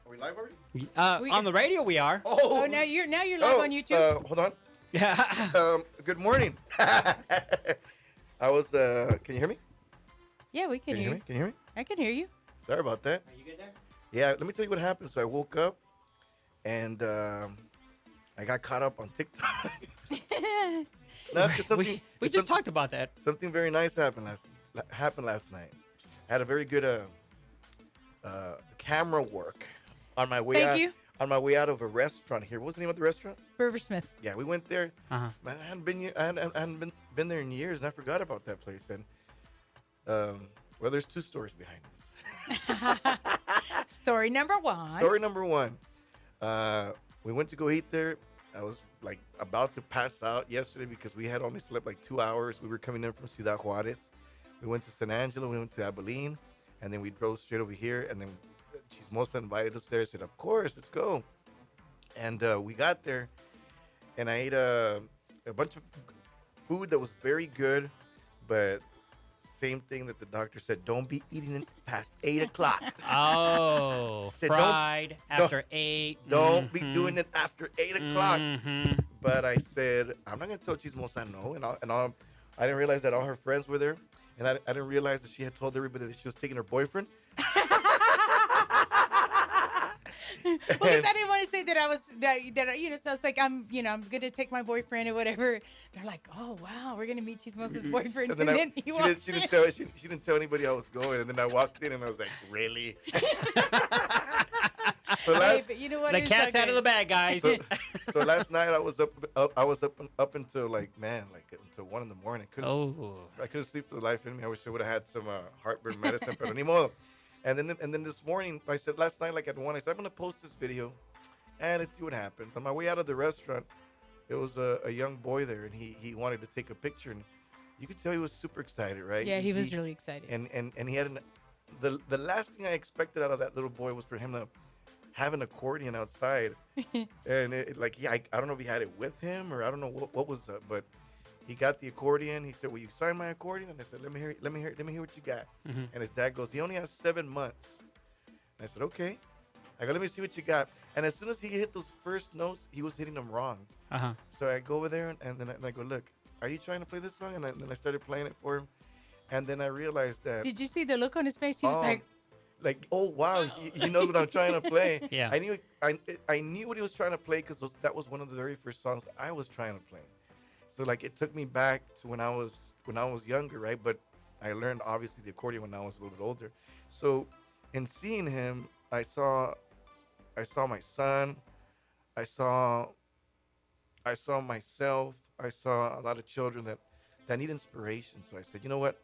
Are we live already? On the radio, we are. Oh, now you're live on YouTube. Hold on. Yeah. Good morning. I was. Can you hear me? Yeah, we can Can you hear hear you. me? Can you hear me? I can hear you. Sorry about that. Are you good there? Yeah, let me tell you what happened. So I woke up, and I got caught up on TikTok. No, 'cause something, We just talked about that. Something very nice happened last night. I had a very good camera work on my way Thank out. you. On my way out of a restaurant here. What was the name of the restaurant? Riversmith. Yeah, we went there. Uh-huh. Man, I hadn't been here. I hadn't been there in years, and I forgot about that place. And well, there's two stories behind this. Story number one. Story number one. We went to go eat there. I was like about to pass out yesterday because we had only slept like 2 hours. We were coming in from Ciudad Juarez. We went to San Angelo. We went to Abilene, and then we drove straight over here. And then Chismosa invited us there. I said, "Of course, let's go." And we got there, and I ate a bunch of food that was very good, but same thing that the doctor said: don't be eating it past 8 o'clock. Oh, Said, fried don't- after 8. Don't be doing it after 8 o'clock. Mhm. But I said, I'm not going to tell Chismosa no. I didn't realize that all her friends were there. And I didn't realize that she had told everybody that she was taking her boyfriend. Because I didn't want to say that I was, so I was like, I'm going to take my boyfriend or whatever. They're like, oh, wow, we're going to meet Chismosa's boyfriend. And then she didn't tell anybody I was going. And then I walked in and I was like, really? So Hey, but you know what? The It's cat's okay. out of the bag, guys. so last night I was up until until 1 in the morning. I couldn't sleep for the life of me. I wish I would have had some heartburn medicine, but anymore. And then this morning, I said last night, like at 1, I said, I'm going to post this video and let's see what happens. On my way out of the restaurant, there was a young boy there, and he wanted to take a picture. And you could tell he was super excited, right? Yeah, he was really excited. And he had the last thing I expected out of that little boy was for him to have an accordion outside. And I don't know if he had it with him or I don't know what was up, but he got the accordion. He said, "Will you sign my accordion?" And I said, "Let me hear what you got." Mm-hmm. And his dad goes, "He only has 7 months." And I said, "Okay." I go, "Let me see what you got." And as soon as he hit those first notes, he was hitting them wrong. Uh-huh. So I go over there and then I go, "Look, are you trying to play this song?" And then I started playing it for him. And then I realized that. Did you see the look on his face? He was like, oh wow, he knows what I'm trying to play. Yeah. I knew what he was trying to play because that was one of the very first songs I was trying to play. So like it took me back to when I was younger, right? But I learned obviously the accordion when I was a little bit older. So in seeing him, I saw my son, I saw myself, I saw a lot of children that need inspiration. So I said, you know what?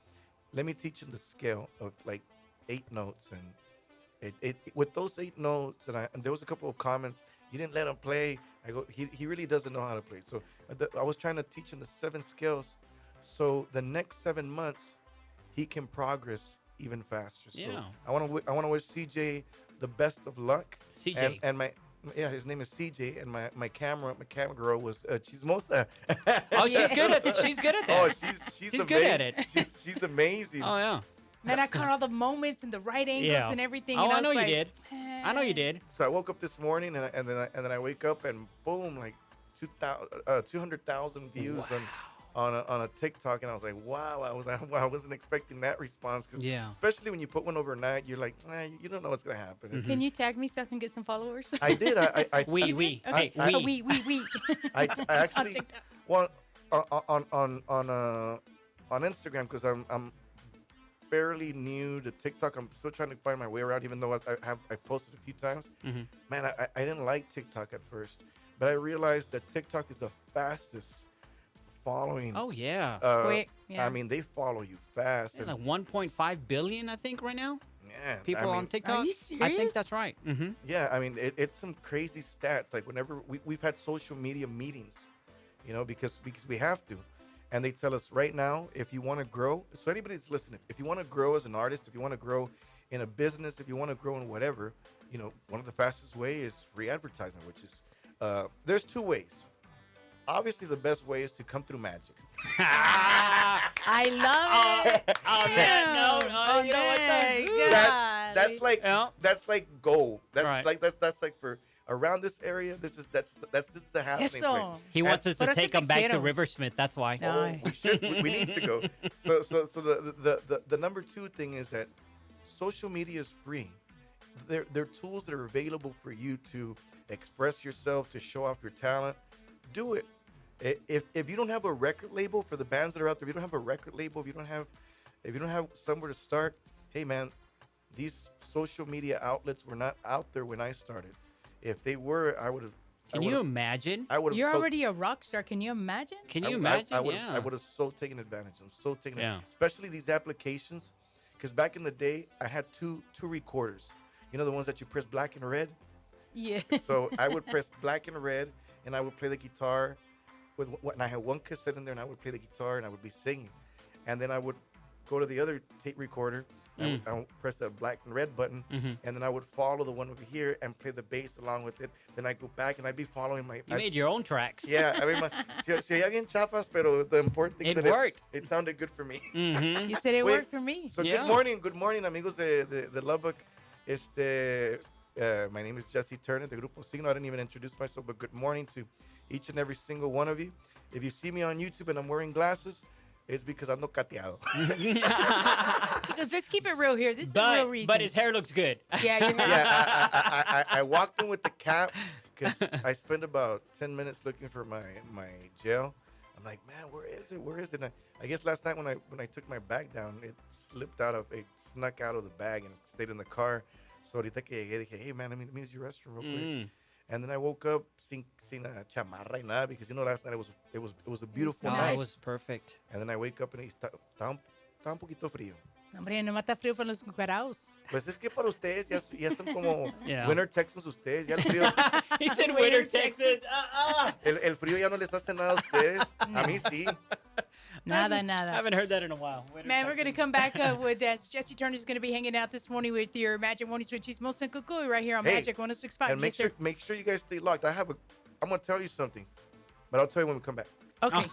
Let me teach them the scale of like 8 notes, and it with those 8 notes, and there was a couple of comments. You didn't let him play. I go, he really doesn't know how to play. So I was trying to teach him the 7 skills, so the next 7 months he can progress even faster. So Yeah. I want to wish CJ the best of luck. CJ. And his name is CJ, and my camera girl was Chismosa. Oh, she's good at it. She's good at that. Oh, she's good at it. She's amazing. Oh, yeah. then I caught all the moments and the right angles and everything. Oh, and I know was you like, did. I know you did. So I woke up this morning and then I wake up and boom, like 200,000 views on a TikTok, and I was like, wow, I wasn't expecting that response, because especially when you put one overnight, you're like, you don't know what's gonna happen. Mm-hmm. Can you tag me so I can get some followers? I did. We. Okay. Hey, we. I On actually TikTok. well on Instagram, because I'm fairly new to TikTok. I'm still trying to find my way around, even though I've posted a few times. Mm-hmm. Man, I didn't like TikTok at first, but I realized that TikTok is the fastest following. Oh, yeah. Quick, yeah. I mean, they follow you fast. Yeah, And, like 1.5 billion, I think, right now. man, People I on mean, TikTok. Are you I think serious? that's right. Mm-hmm. Yeah, I mean, it's some crazy stats. Like whenever we've had social media meetings, because we have to. And they tell us right now, if you want to grow, so anybody that's listening, if you want to grow as an artist, if you want to grow in a business, if you want to grow in whatever, one of the fastest way is free advertisement, which is, there's 2 ways. Obviously, the best way is to come through magic. I love it. On that note, Oh, you know what? my God. that's like Yeah. that's like gold. That's Right. like that's like for around this area. This is this is a happening place. Eso. He wants us to Por eso take te him back to quiero. Riversmith. That's why. No. Oh, we should. We need to go. So the number two thing is that social media is free. They're tools that are available for you to express yourself, to show off your talent. Do it. If you don't have a record label, for the bands that are out there, if you don't have a record label, if you don't have somewhere to start, hey man, these social media outlets were not out there when I started. If they were, I would have. Can you imagine? I would have. You're already a rock star. Can you imagine? Can you imagine? I Yeah. would have so taken advantage. I'm so taking Yeah. especially these applications, because back in the day I had two recorders. You know the ones that you press black and red. Yeah. So I would press black and red, and I would play the guitar with. And I had one cassette in there, and I would play the guitar, and I would be singing, and then I would go to the other tape recorder. I would press that black and red button, and then I would follow the one over here and play the bass along with it. Then I go back and I'd be following my. You made your own tracks. Yeah, I mean, si hay alguien chapas, pero the important thing is It that worked. It sounded good for me. Mm-hmm. You said it Wait, worked for me. So Yeah. good morning, amigos de Lubbock. My name is Jesse Turner, the Grupo Signo. I didn't even introduce myself, but good morning to each and every single one of you. If you see me on YouTube and I'm wearing glasses, it's because I'm no cateado. Because let's keep it real here. This is the real reason. But his hair looks good. Yeah, your hair. Yeah, I walked in with the cap because I spent about 10 minutes looking for my gel. I'm like, man, where is it? Where is it? And I guess last night when I took my bag down, it snuck out of the bag and stayed in the car. So ahorita que llegué, dije, hey man, let me use your restroom real quick. And then I woke up sin chamarra y nada, because last night it was a beautiful Oh, night. it was perfect. And then I wake up and está un poquito frío. Hombre, no mata frío para los cucaraos. Pues es que para ustedes ya son como Yeah. Winter Texas ustedes, ya el frío, He said Winter, Texas. el frío ya no les hace nada a ustedes. A mí sí. Nada, I nada. haven't heard that in a while. Winter, Man, we're going to Texas. come back with Jesse Turner's going to be hanging out this morning with your Magic Mornings with Chismos and Cucuy right here on Hey, Magic 106.5. And Yes, sir. make sure you guys stay locked. I'm gonna tell you something, but I'll tell you when we come back. Okay.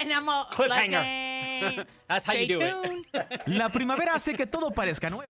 And I'm all Cliffhanger. like, hey, That's how stay you do tuned. it. La primavera hace que todo parezca nuevo.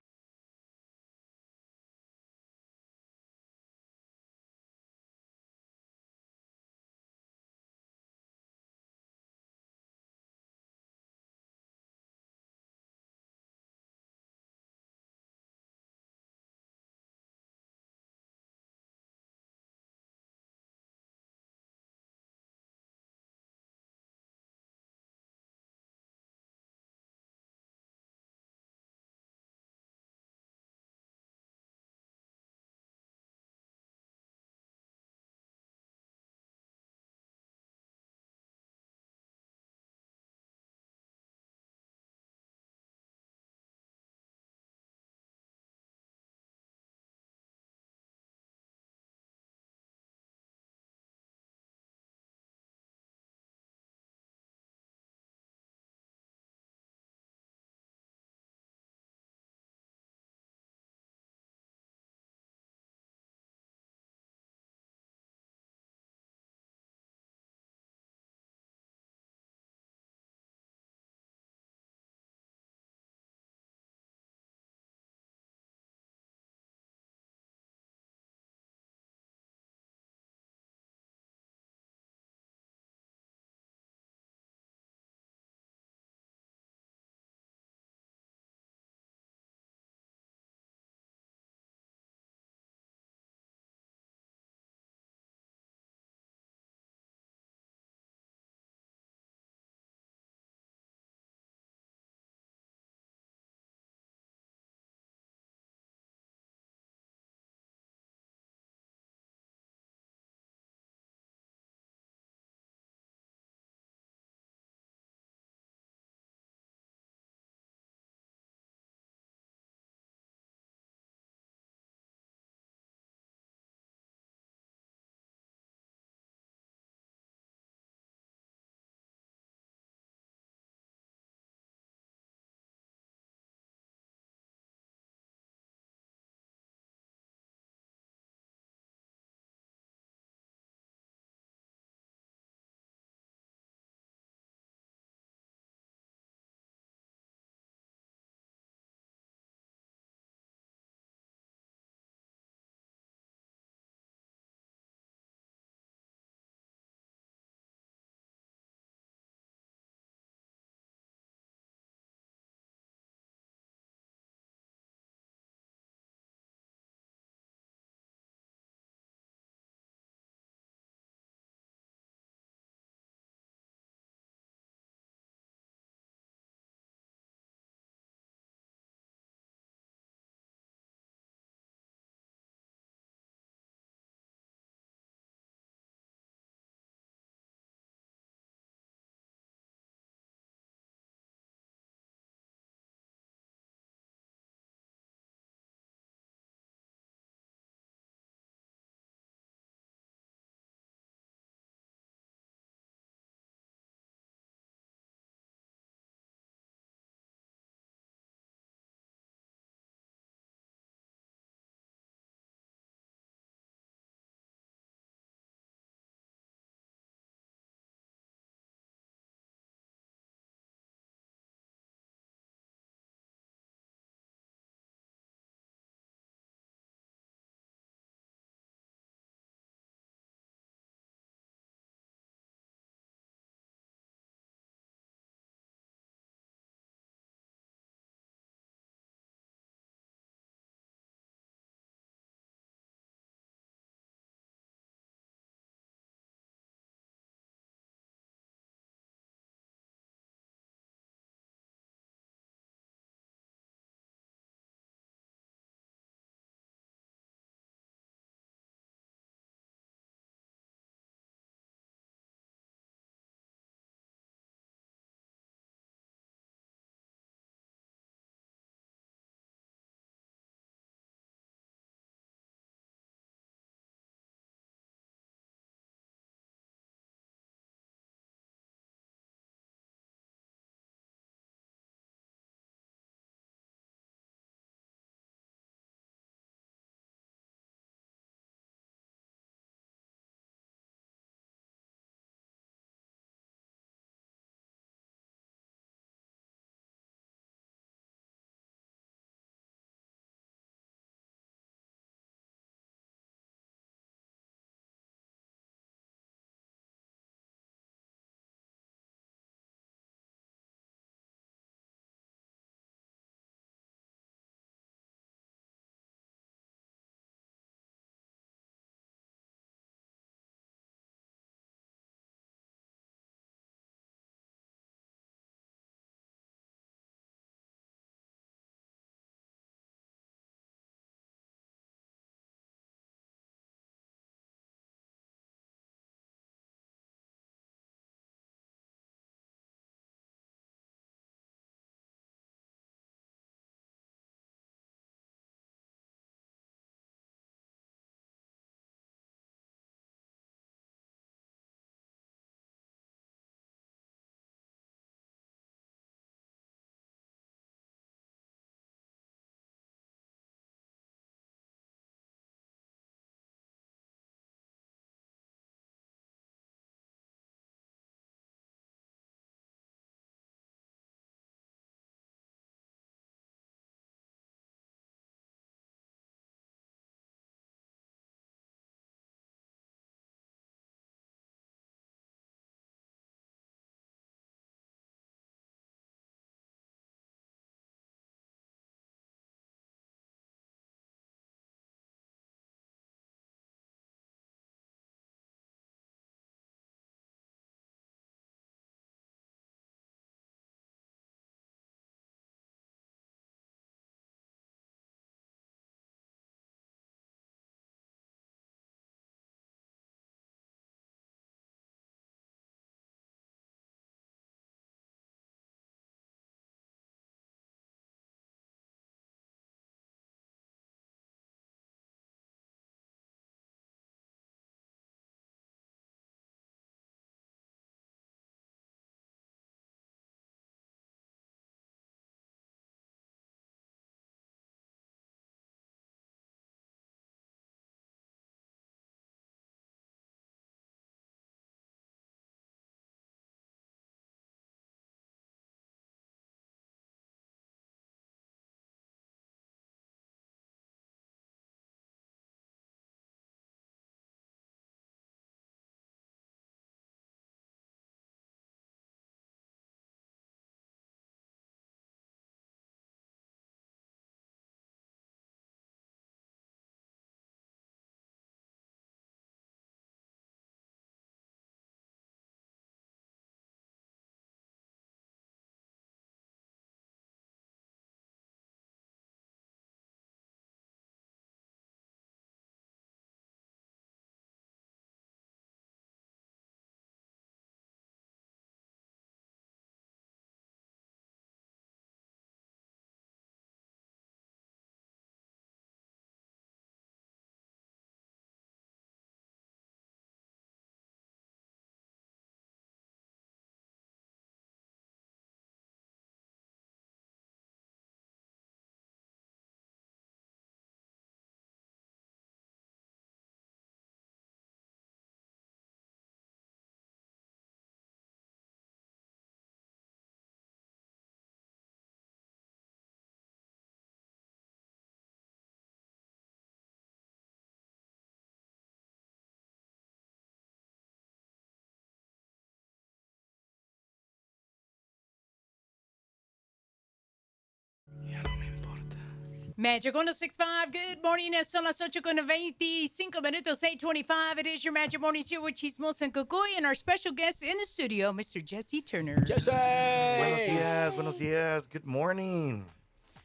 Magic 1065, good morning. Son las 8:25 minutos, 8:25. It is your Magic Morning Show with Chismosa and Cucuy and our special guest in the studio, Mr. Jesse Turner. Buenos Jesse. dias, buenos dias. Good morning.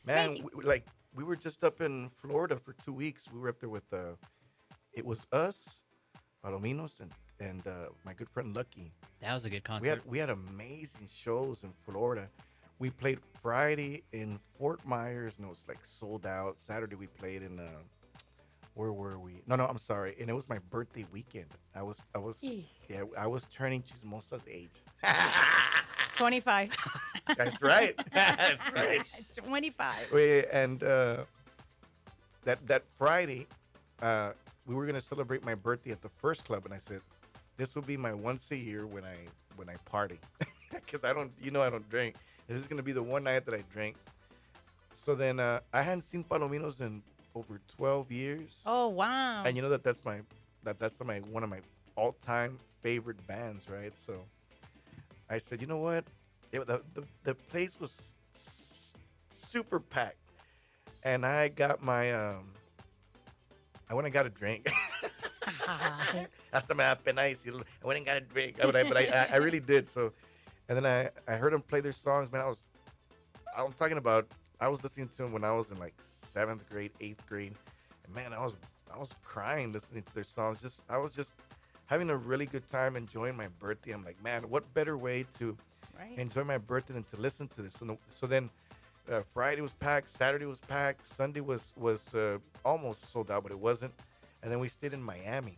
Man, Hey. we were just up in Florida for 2 weeks. We were up there with, it was us, Palominos, and my good friend Lucky. That was a good concert. We had amazing shows in Florida. We played Friday in Fort Myers, and it was like sold out. Saturday we played in where were we? No, I'm sorry. And it was my birthday weekend. I was Eeh. yeah, I was turning Chismosa's age. 25. That's right. That's right. 25. And that Friday, we were gonna celebrate my birthday at the first club, and I said, "This will be my once a year when I party, because I don't drink. This is gonna be the one night that I drink." So then I hadn't seen Palominos in over 12 years, Oh, wow. and you know that's my one of my all-time favorite bands, right? So I said, you know what? The place was super packed, and I got my I went and got a drink. Hasta me da pena decirlo. I went and got a drink, but I really did. So, and then I heard them play their songs. Man, I'm talking about. I was listening to them when I was in like 7th grade, 8th grade, and man, I was crying listening to their songs. I was just having a really good time enjoying my birthday. I'm like, man, what better way to Right. enjoy my birthday than to listen to this? So then Friday was packed, Saturday was packed, Sunday was almost sold out, but it wasn't. And then we stayed in Miami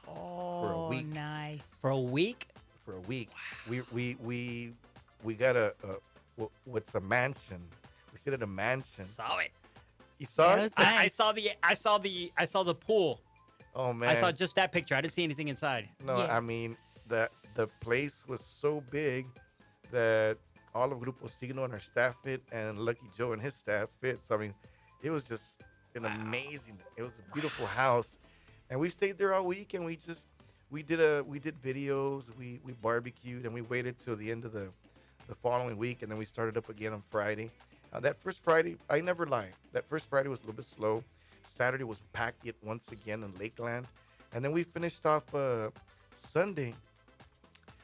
Oh, week. nice. For a week? for a week. We got what's a mansion. We stayed at a mansion. Saw it. You saw Yeah, it? it was I nice. saw the pool. Oh man. I saw just that picture. I didn't see anything inside. No, Yeah. I mean the place was so big that all of Grupo Signo and our staff fit, and Lucky Joe and his staff fit. So I mean, it was just an amazing. It was a beautiful house, and we stayed there all week, and we did videos, we barbecued, and we waited till the end of the following week, and then we started up again on Friday. That first Friday, I never lie. That first Friday was a little bit slow. Saturday was packed yet once again in Lakeland, and then we finished off Sunday.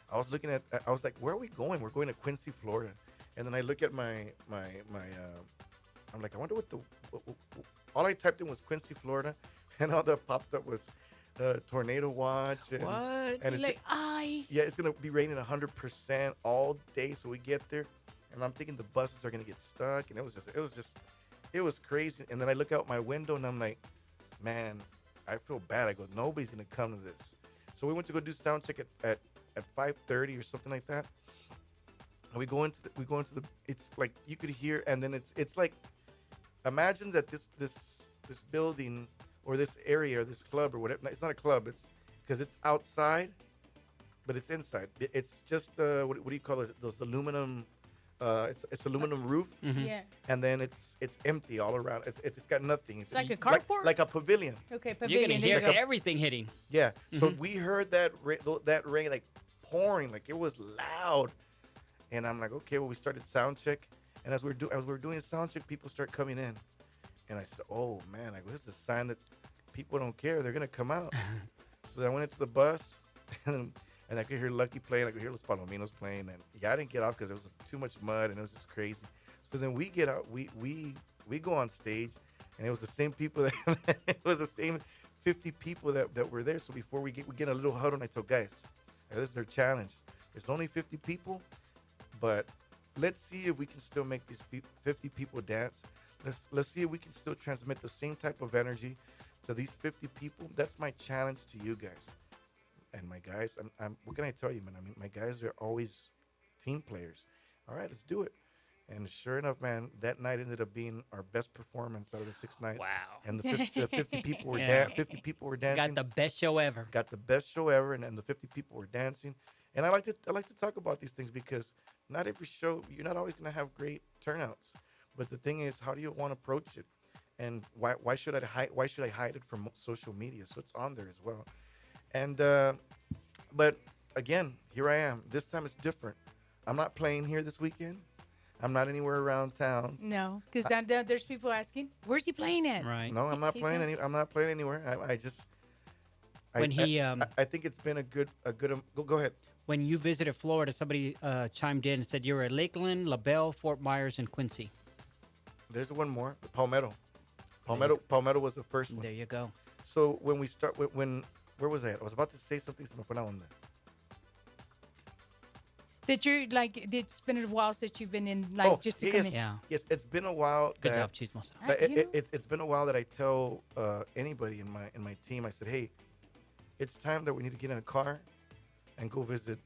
I was looking at. I was like, "Where are we going? We're going to Quincy, Florida." And then I look at my. I'm like, I wonder what all I typed in was Quincy, Florida, and all that popped up was tornado watch. And, What? And You're it's, like, yeah, it's gonna be raining 100% all day. So we get there, and I'm thinking the buses are gonna get stuck, and it was crazy. And then I look out my window, and I'm like, man, I feel bad. I go, nobody's gonna come to this. So we went to go do sound check at 5:30 or something like that. And we go into the. It's like you could hear, and then it's like, imagine that this building or this area or this club or whatever. It's not a club. It's because it's outside, but it's inside. It's just what do you call it? Those aluminum. It's aluminum roof, yeah. and then it's empty all around. It's got nothing. It's like a carport? like a pavilion. Okay, You're pavilion. gonna hear there you go. everything hitting. Yeah. So we heard that rain like pouring, like it was loud, and I'm like, okay. Well, we started sound check, and as we're doing sound check, people start coming in, and I said, oh man, I go, this is a sign that people don't care. They're gonna come out. So then I went into the bus, and I could hear Lucky playing. I could hear Los Palominos playing, and yeah, I didn't get off because there was too much mud, and it was just crazy. So then we get out, we go on stage, and it was the same people that it was the same 50 people that were there. So before we get a little huddle, and I told guys, this is our challenge. There's only 50 people, but let's see if we can still make these 50 people dance. Let's see if we can still transmit the same type of energy to these 50 people. That's my challenge to you guys. And my guys, what can I tell you, man? I mean, my guys are always team players. All right, let's do it. And sure enough, man, that night ended up being our best performance out of the 6 nights. Wow. And the 50 people were Yeah. 50 people were dancing. Got the best show ever. Got the best show ever, and the 50 people were dancing. And I like to talk about these things because not every show, you're not always going to have great turnouts. But the thing is, how do you want to approach it? And why should I hide it from social media? So it's on there as well. And but again, here I am. This time it's different. I'm not playing here this weekend. I'm not anywhere around town. No, because there's people asking, "Where's he playing at?" Right. No, I'm not He's playing not- any. I'm not playing anywhere. I just. When he I think it's been a good. Go ahead. when you visited Florida, somebody chimed in and said you were at Lakeland, LaBelle, Fort Myers, and Quincy. There's one more. Palmetto. Palmetto was the first one. There you go. So when we start, when where was I at? I was about to say something. Se me fue la onda. That you're like, it's been a while since you've been in, like, just to yes, come in. Yeah. Yes, it's been a while. Good that- job, Chismosa. that You know? it's been a while that I tell anybody in my team. I said, hey, it's time that we need to get in a car and go visit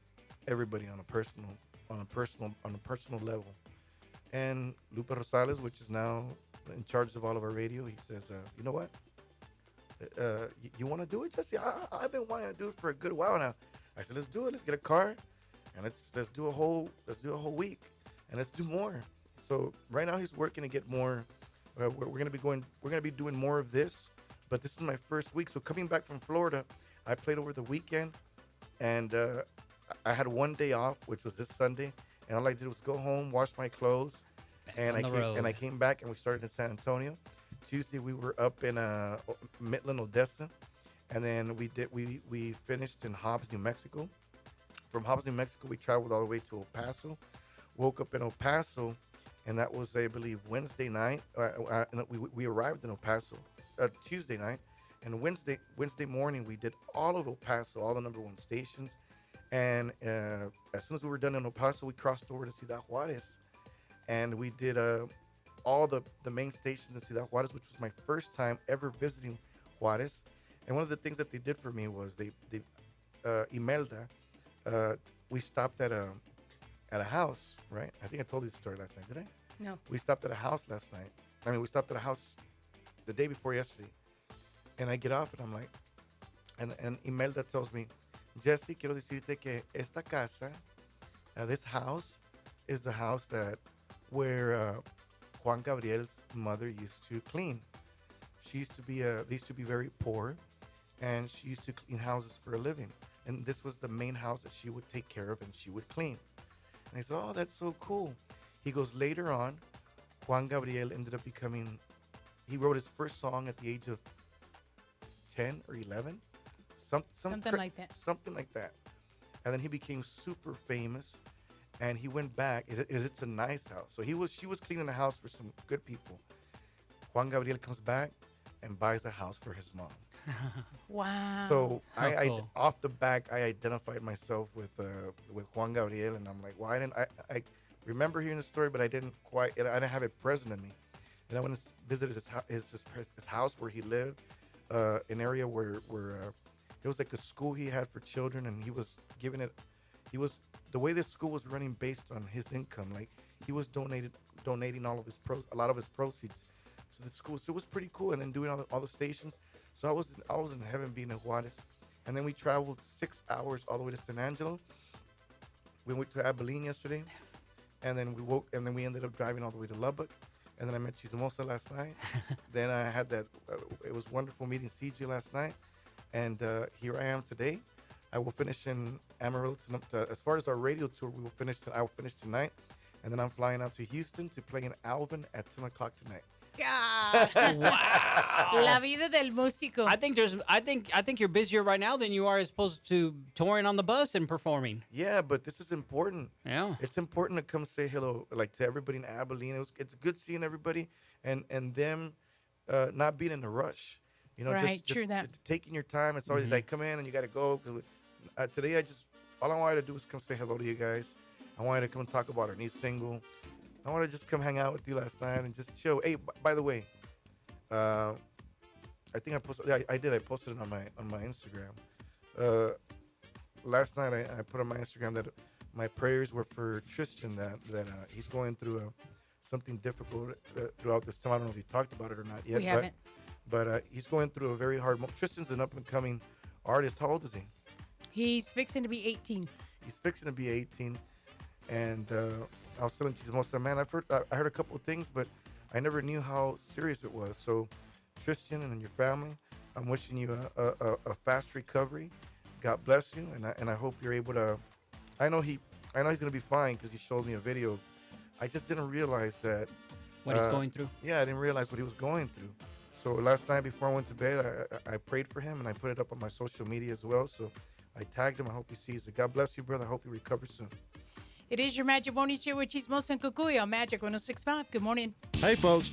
everybody on a personal level. And Lupe Rosales, which is now in charge of all of our radio, he says, you know what? You want to do it, Jesse? I've been wanting to do it for a good while now. I said, let's do it. Let's get a car, and let's do a whole week, and let's do more. So right now he's working to get more. We're gonna be doing more of this, but this is my first week. So coming back from Florida, I played over the weekend, and I had one day off, which was this Sunday, and all I did was go home, wash my clothes, and on the road. I came back and we started in San Antonio. Tuesday we were up in Midland, Odessa, and then we finished in Hobbs, New Mexico. From Hobbs, New Mexico, we traveled all the way to El Paso. Woke up in El Paso, and that was, I believe, Wednesday night. We arrived in El Paso Tuesday night, and Wednesday morning we did all of El Paso, all the #1 stations. And as soon as we were done in El Paso, we crossed over to Ciudad Juarez, and we did all the main stations in Ciudad Juarez, which was my first time ever visiting Juarez. And one of the things that they did for me was they Imelda, we stopped at a house, right? I think I told you the story last night, did I? No. We stopped at a house last night. I mean, we stopped at a house the day before yesterday. And I get off and I'm like, and Imelda tells me, Jesse, quiero decirte que esta casa, this house, is the house where Juan Gabriel's mother used to clean. She used to be they used to be very poor, and she used to clean houses for a living. And this was the main house that she would take care of and she would clean. And I said, oh, that's so cool. He goes, later on, Juan Gabriel ended up he wrote his first song at the age of 10 or 11. Something like that. Something like that. And then he became super famous, and he went back. It's a nice house. So she was cleaning the house for some good people. Juan Gabriel comes back and buys a house for his mom. Wow. So I cool. off the back, I identified myself with Juan Gabriel, and I'm like, why didn't I remember hearing the story, but I didn't have it present in me. And I went and visited his house where he lived, an area where it was like a school he had for children, and he was giving it. The way this school was running based on his income. Like he was donating a lot of his proceeds to the school. So it was pretty cool. And then doing all the stations. So I was in heaven being in Juarez, and then we traveled 6 hours all the way to San Angelo. We went to Abilene yesterday, and then we ended up driving all the way to Lubbock, and then I met Chismosa last night. Then I had that. It was wonderful meeting CJ last night, and here I am today. I will finish in Amarillo as far as our radio tour. I will finish tonight, and then I'm flying out to Houston to play in Alvin at 10 o'clock tonight. God. Wow. La vida del músico. I think you're busier right now than you are as opposed to touring on the bus and performing. Yeah, but this is important. Yeah. It's important to come say hello, like to everybody in Abilene. It's good seeing everybody, and them not being in a rush. You know, Right, just true that. taking your time. It's always like, come in and you got to go. Today, all I wanted to do was come say hello to you guys. I wanted to come and talk about our new single. I wanted to just come hang out with you last night and just chill. Hey, by the way, I think I posted. Yeah, I did. I posted it on my Instagram. Last night, I put on my Instagram that my prayers were for Tristan. That he's going through something difficult throughout this time. I don't know if he talked about it or not yet. We haven't. But he's going through a very hard moment. Tristan's an up-and-coming artist. How old is he? He's fixing to be 18. He's fixing to be 18. And I was telling Chismosa, man, I heard a couple of things, but I never knew how serious it was. So, Tristan and your family, I'm wishing you a fast recovery. God bless you, and I hope you're able to. I know he's gonna be fine because he showed me a video I just didn't realize that. What he's going through. Yeah, I didn't realize what he was going through. So last night before I went to bed, I prayed for him and I put it up on my social media as well. So I tagged him. I hope he sees it. God bless you, brother. I hope you recover soon. It is your Magic Morning Show with Chismosa and Cucuy on Magic 106.5. Good morning. Hey, folks.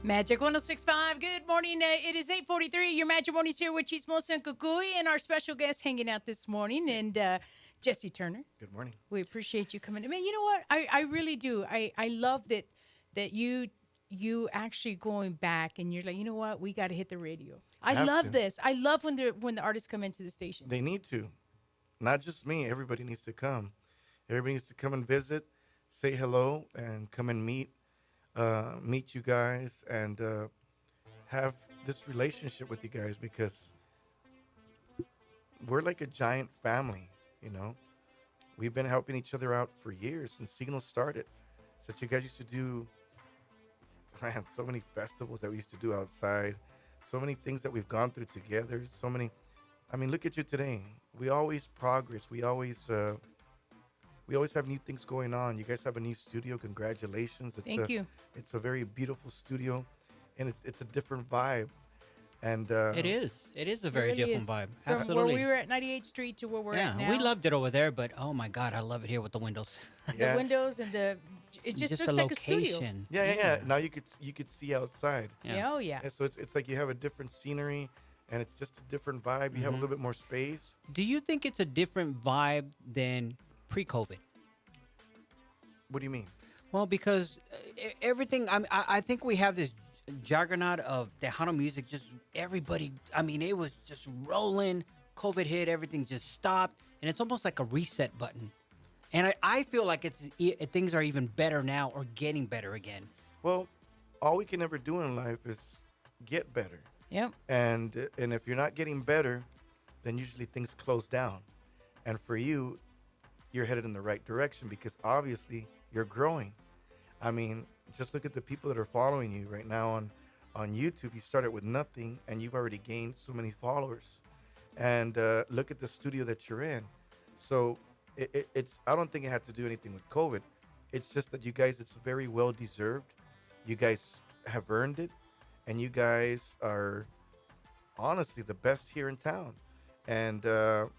Magic 1065. Good morning. It is 8:43. Your Magic Morning's here with Chismosa and Kukui and our special guest hanging out this morning, and Jesse Turner. Good morning. We appreciate you coming in. Man, you know what? I really do. I love that you actually going back and you're like, you know what? We got to hit the radio. I Have love to. this. I love when the artists come into the station. They need to. Not just me. Everybody needs to come. Everybody needs to come and visit, say hello, and come and meet you guys, and have this relationship with you guys, because we're like a giant family, you know. We've been helping each other out for years since Signal started. Since you guys used to do, man, so many festivals that we used to do outside, so many things that we've gone through together, so many. I mean, look at you today. We always progress. We always have new things going on. You guys have a new studio. Congratulations. Thank you. It's a very beautiful studio, and it's a different vibe. And It is a very It really different is. vibe. From Absolutely. where we were at 98th Street to where we're at now. We loved it over there, but oh my God, I love it here with the windows. the windows and it just looks the like a studio. location. Yeah. Now you could see outside. Yeah. Oh yeah. And so it's like you have a different scenery, and it's just a different vibe. You have a little bit more space. Do you think it's a different vibe than pre-COVID? What do you mean? Well, because everything, I think we have this juggernaut of Tejano music. Just everybody, I mean, it was just rolling. COVID hit, everything just stopped, and it's almost like a reset button. And I feel like things are even better now, or getting better again. Well, all we can ever do in life is get better. Yep. And if you're not getting better, then usually things close down. And for you, you're headed in the right direction, because obviously you're growing. I mean, just look at the people that are following you right now on YouTube. You started with nothing, and you've already gained so many followers. And look at the studio that you're in. So it's I don't think it had to do anything with COVID. It's just that you guys, it's very well deserved. You guys have earned it, and you guys are honestly the best here in town. And I'm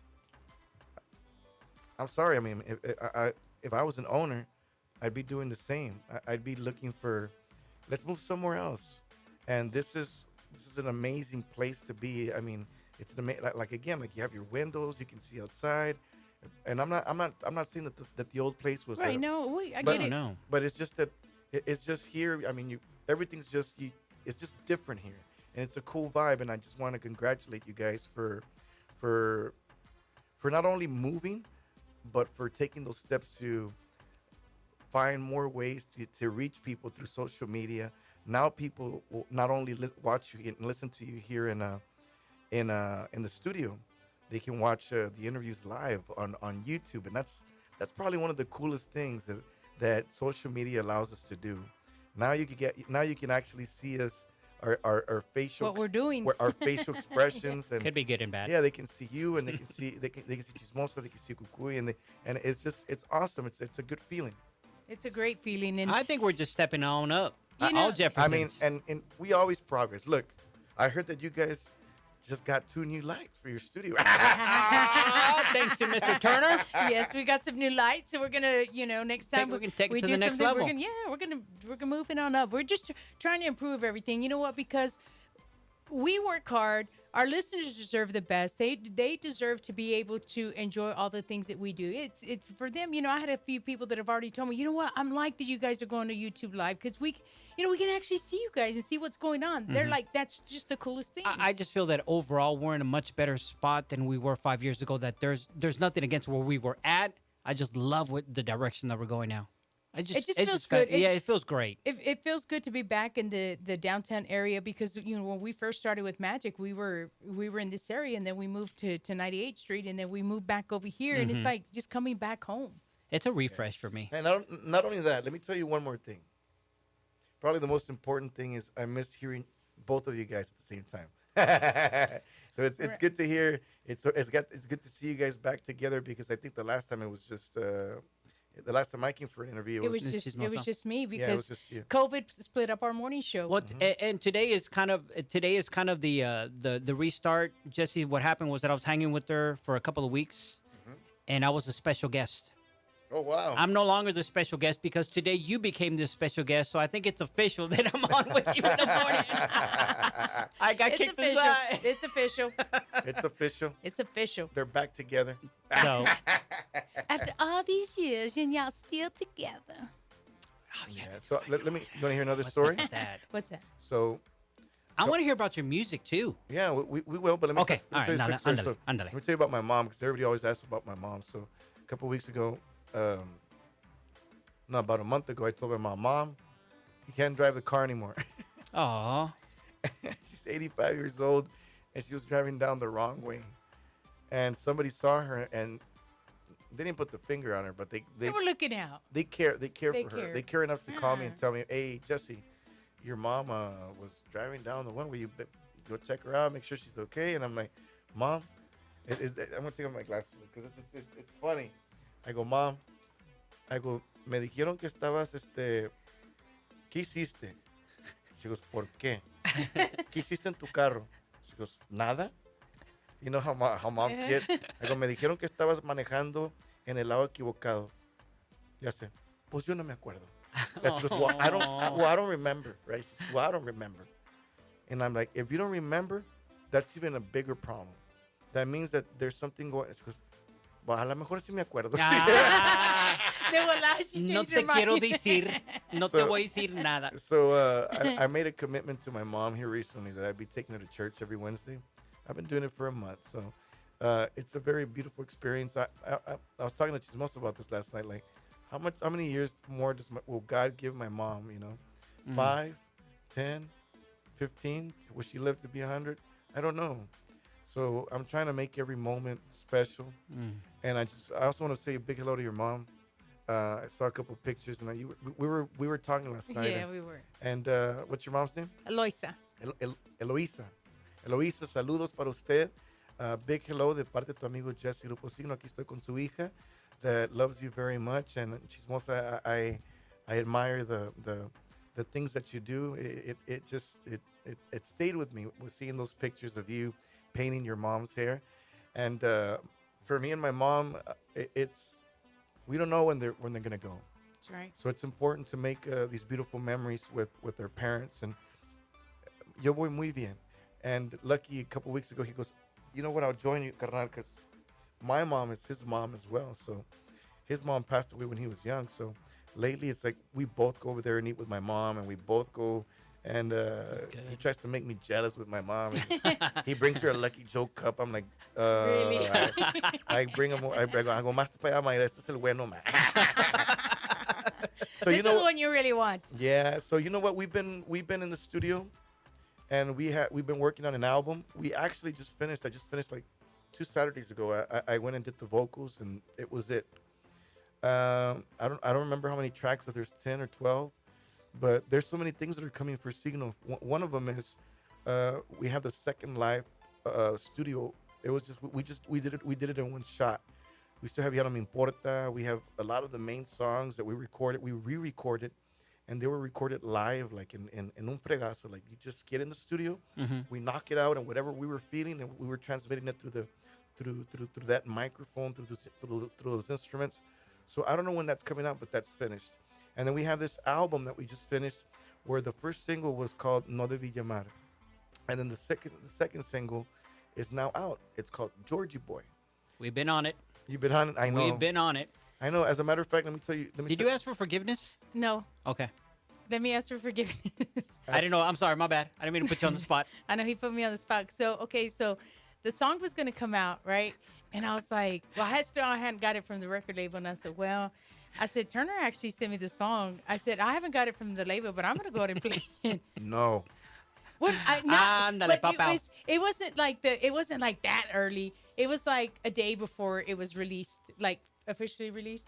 sorry. I mean, if I was an owner, I'd be doing the same. I'd be looking for, let's move somewhere else. And this is an amazing place to be. I mean, it's an like again, like you have your windows, you can see outside. And I'm not saying that the old place was Right. No. I but- get it. No. but it's just that it's just here. I mean, everything's just it's just different here, and it's a cool vibe. And I just want to congratulate you guys for not only moving, but for taking those steps to find more ways to reach people through social media. Now people will not only watch you and listen to you here in the studio, they can watch the interviews live on YouTube, and that's probably one of the coolest things that social media allows us to do. Now you can actually see us, our facial What we're doing. our facial expressions, and Could be good and bad. yeah, they can see you, and they can see Chismosa, they can see Kukui, and it's awesome. It's a good feeling. It's a great feeling. And I think we're just stepping on up. You know- All Jeffersons. I mean, and we always progress. Look, I heard that you guys just got 2 new lights for your studio. Thanks to Mr. Turner. yes, we got some new lights, so we're gonna, next time We can take it we to do the next something, level. We're gonna move it on up. We're just trying to improve everything. You know what? Because we work hard. Our listeners deserve the best. They deserve to be able to enjoy all the things that we do. It's for them. I had a few people that have already told me, you know what? I'm like that you guys are going to YouTube Live, because we can actually see you guys and see what's going on. They're like, that's just the coolest thing. I just feel that overall we're in a much better spot than we were 5 years ago. That there's nothing against where we were at. I just love the direction that we're going now. It just feels good. It feels great. It feels good to be back in the downtown area, because when we first started with Magic, we were in this area, and then we moved to 98th Street, and then we moved back over here, and it's like just coming back home. It's a refresh for me. And not only that, let me tell you one more thing. Probably the most important thing is I missed hearing both of you guys at the same time. So it's good to hear. It's good to see you guys back together, because I think the last time it was just the last time I came for an interview, It was just me, yeah, it because was just you. COVID split up our morning show. Well, and today is kind of the restart. Jesse, what happened was that I was hanging with her for a couple of weeks, and I was a special guest. Oh, wow. I'm no longer the special guest because today you became the special guest. So I think it's official that I'm on with you in the morning. I got It's kicked official. aside. It's official. It's official. It's official. They're back together. So, After all these years, and y'all still together. oh, yeah. Yeah. So let me. You want to hear another What's story? up with that? What's that? So I want to hear about your music too. yeah, we will. But let me. Okay, let me all tell you right, this quick ándale, story. ándale. Let me tell you about my mom because everybody always asks about my mom. So a couple weeks ago, no, about a month ago, I told my mom, you can't drive the car anymore. Aw. She's 85 years old, and she was driving down the wrong way. And somebody saw her, and they didn't put the finger on her, but They were looking out. they care They for her. care. They care enough to call me and Ah. tell me, hey, Jesse, your mom was driving down the one way. You go check her out, make sure she's okay. And I'm like, Mom, I'm gonna take off my glasses because it's funny. I go, Mom, me dijeron que estabas ¿qué hiciste? She goes, ¿por qué? ¿Qué hiciste en tu carro? She goes, nada. You know how moms get. I go, me dijeron que estabas manejando en el lado equivocado. Ya sé. Pues yo no me acuerdo. And she goes, well, I don't remember, right? She says, well, I don't remember. And I'm like, if you don't remember, that's even a bigger problem. That means that there's something going. She goes, well, a lo mejor sí me acuerdo. Ah, De volada, she no changed te her mind. quiero decir. No te So- voy a decir nada. So I made a commitment to my mom here recently that I'd be taking her to church every Wednesday. I've been doing it for a month, so it's a very beautiful experience. I was talking to Chismoso about this last night. Like, how many years more will God give my mom? You know, 5, 10, 15? Will she live to be 100? I don't know. So I'm trying to make every moment special. And I also want to say a big hello to your mom. I saw a couple pictures, and we were talking last night. Yeah, we were. And what's your mom's name? Eloisa. Eloisa. Eloisa, saludos para usted. Big hello de parte de tu amigo Jesse Grupo Signo. Aquí estoy con su hija that loves you very much. And Chismosa, I admire the things that you do. It stayed with me with seeing those pictures of you painting your mom's hair. And for me and my mom, we don't know when they're gonna go. That's right. So it's important to make these beautiful memories with their parents. And yo voy muy bien. And Lucky, a couple weeks ago, he goes, you know what, I'll join you, carnal, because my mom is his mom as well. So his mom passed away when he was young. So lately, it's like we both go over there and eat with my mom, and we both go. And he tries to make me jealous with my mom. And he brings her a Lucky Joe cup. I'm like, Really? I bring him. I go, más para allá, Mayra. Este es el bueno, man. So This is the one you really want. yeah. So you know what? We've been in the studio, and we've been working on an album. We actually just finished. I just finished like 2 Saturdays ago. I went and did the vocals, and it was it. I don't remember how many tracks. If there's 10 or 12, but there's so many things that are coming for Signal. One of them is we have the second live studio. It was just we did it in one shot. We still have Ya No Me Importa. We have a lot of the main songs that we recorded. We re-recorded, and they were recorded live, like in un fregazo. Like you just get in the studio, we knock it out, and whatever we were feeling, and we were transmitting it through that microphone, through those instruments. So I don't know when that's coming out, but that's finished. And then we have this album that we just finished, where the first single was called No Debí Llamar, and then the second single is now out. It's called Georgie Boy. We've been on it. You've been on it. I know. We've been on it. I know. As a matter of fact, let me tell you. Did you ask for forgiveness? No. Okay. Let me ask for forgiveness. I didn't know. I'm sorry. My bad. I didn't mean to put you on the spot. I know he put me on the spot. So, okay, so the song was going to come out, right? And I was like, well, I hadn't got it from the record label. And I said, well, Turner actually sent me the song. I said, I haven't got it from the label, but I'm going to go ahead and play it. No. What? Ándale, But papá. it wasn't like that early. It was like a day before it was released, like officially released.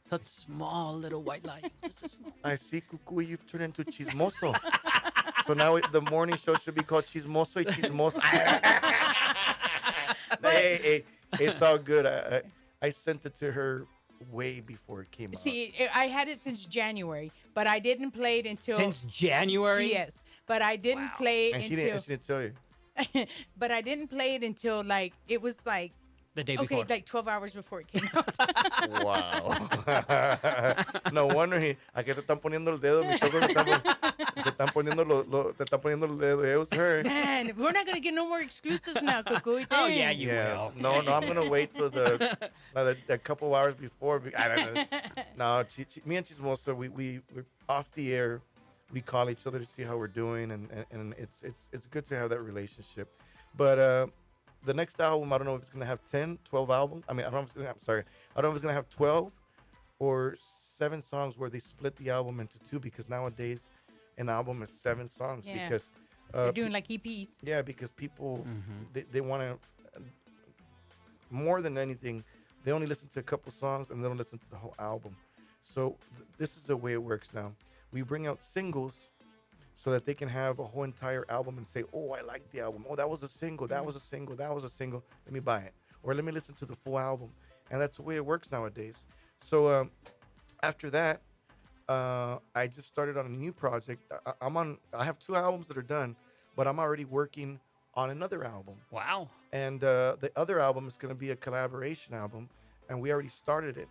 Such small little white light. Just a small. I see, Cuckoo, you've turned into Chismoso. So now the morning show should be called Chismoso y Chismoso. hey, it's all good. I sent it to her way before it came out. See, I had it since January, but I didn't play it until Since January? Yes, but I didn't play it And she until. didn't tell you. But I didn't play it until like it was like The day okay, before. like 12 hours before it came out. Wow. No wonder aquí te están poniendo el dedo, mis ojos te están poniendo te están poniendo el dedo. It was her. Man, we're not gonna get no more exclusives now, Cucuy. Oh, yeah, Thanks. you Yeah, will. no, I'm gonna wait till the couple hours before. I don't know. No, me and Chismosa, we're off the air. We call each other to see how we're doing, and it's good to have that relationship. But the next album, I don't know if it's gonna have 10, 12 albums. I mean, I don't know if it's gonna. I'm sorry, I don't know if it's gonna have 12 or 7 songs where they split the album into 2, because nowadays an album is 7 songs. Yeah. Because They're doing like EPs. yeah, because people they want to more than anything, they only listen to a couple songs and they don't listen to the whole album. So this is the way it works now. We bring out singles so that they can have a whole entire album and say, "Oh, I like the album. Oh, that was a single. That was a single. That was a single. Let me buy it, or let me listen to the full album." And that's the way it works nowadays. So after that, I just started on a new project. I have 2 albums that are done, but I'm already working on another album. Wow. And the other album is going to be a collaboration album, and we already started it.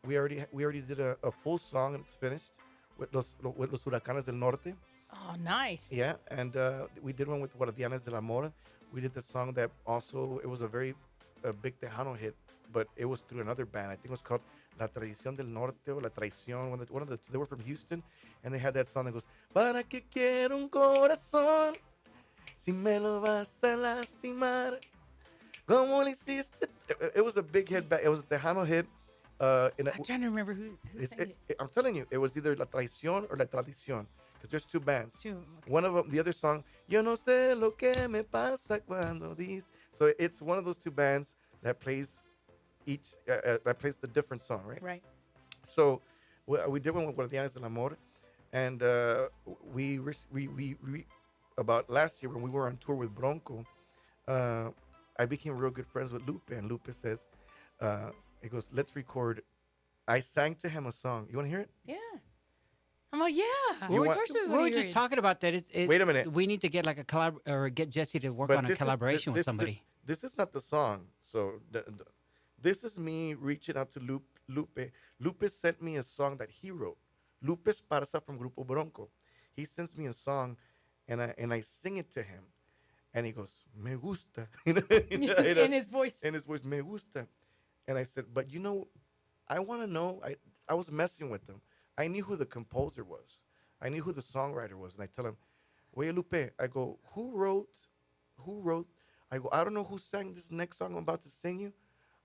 We already did a full song, and it's finished with los Huracanes del Norte. Oh, nice. Yeah, and we did one with Guardianes del Amor. We did the song that also, it was a big Tejano hit, but it was through another band. I think it was called La Tradición del Norte or La Traición. One of the they were from Houston, and they had that song that goes, "Para que quiero un corazón, si me lo vas a lastimar, como lo hiciste." It was a big hit back. It was a Tejano hit. I'm trying to remember who sang it. I'm telling you, it was either La Traición or La Tradición, because there's 2 bands. Too. One of them, the other song, Yo no sé lo que me pasa cuando dices. So it's one of those 2 bands that plays that plays the different song, right? Right. So we did one with Guardianes del Amor, and we about last year when we were on tour with Bronco, I became real good friends with Lupe, and Lupe says, he goes, "Let's record." I sang to him a song. You want to hear it? Yeah. I'm like, yeah. You Of want- course We wanna were hear just it. talking about that. Wait a minute. We need to get like a collab or get Jesse to work But on a this is- collaboration with this- somebody. This is not the song. So this is me reaching out to Lupe. Lupe sent me a song that he wrote. Lupe Esparza from Grupo Bronco. He sends me a song, and I sing it to him, and he goes, "Me gusta." In his voice. In his voice, "Me gusta." And I said, "But I want to know." I was messing with them. I knew who the composer was. I knew who the songwriter was, and I tell him, "Oye, Lupe," I go, who wrote? I go, "I don't know who sang this next song I'm about to sing you."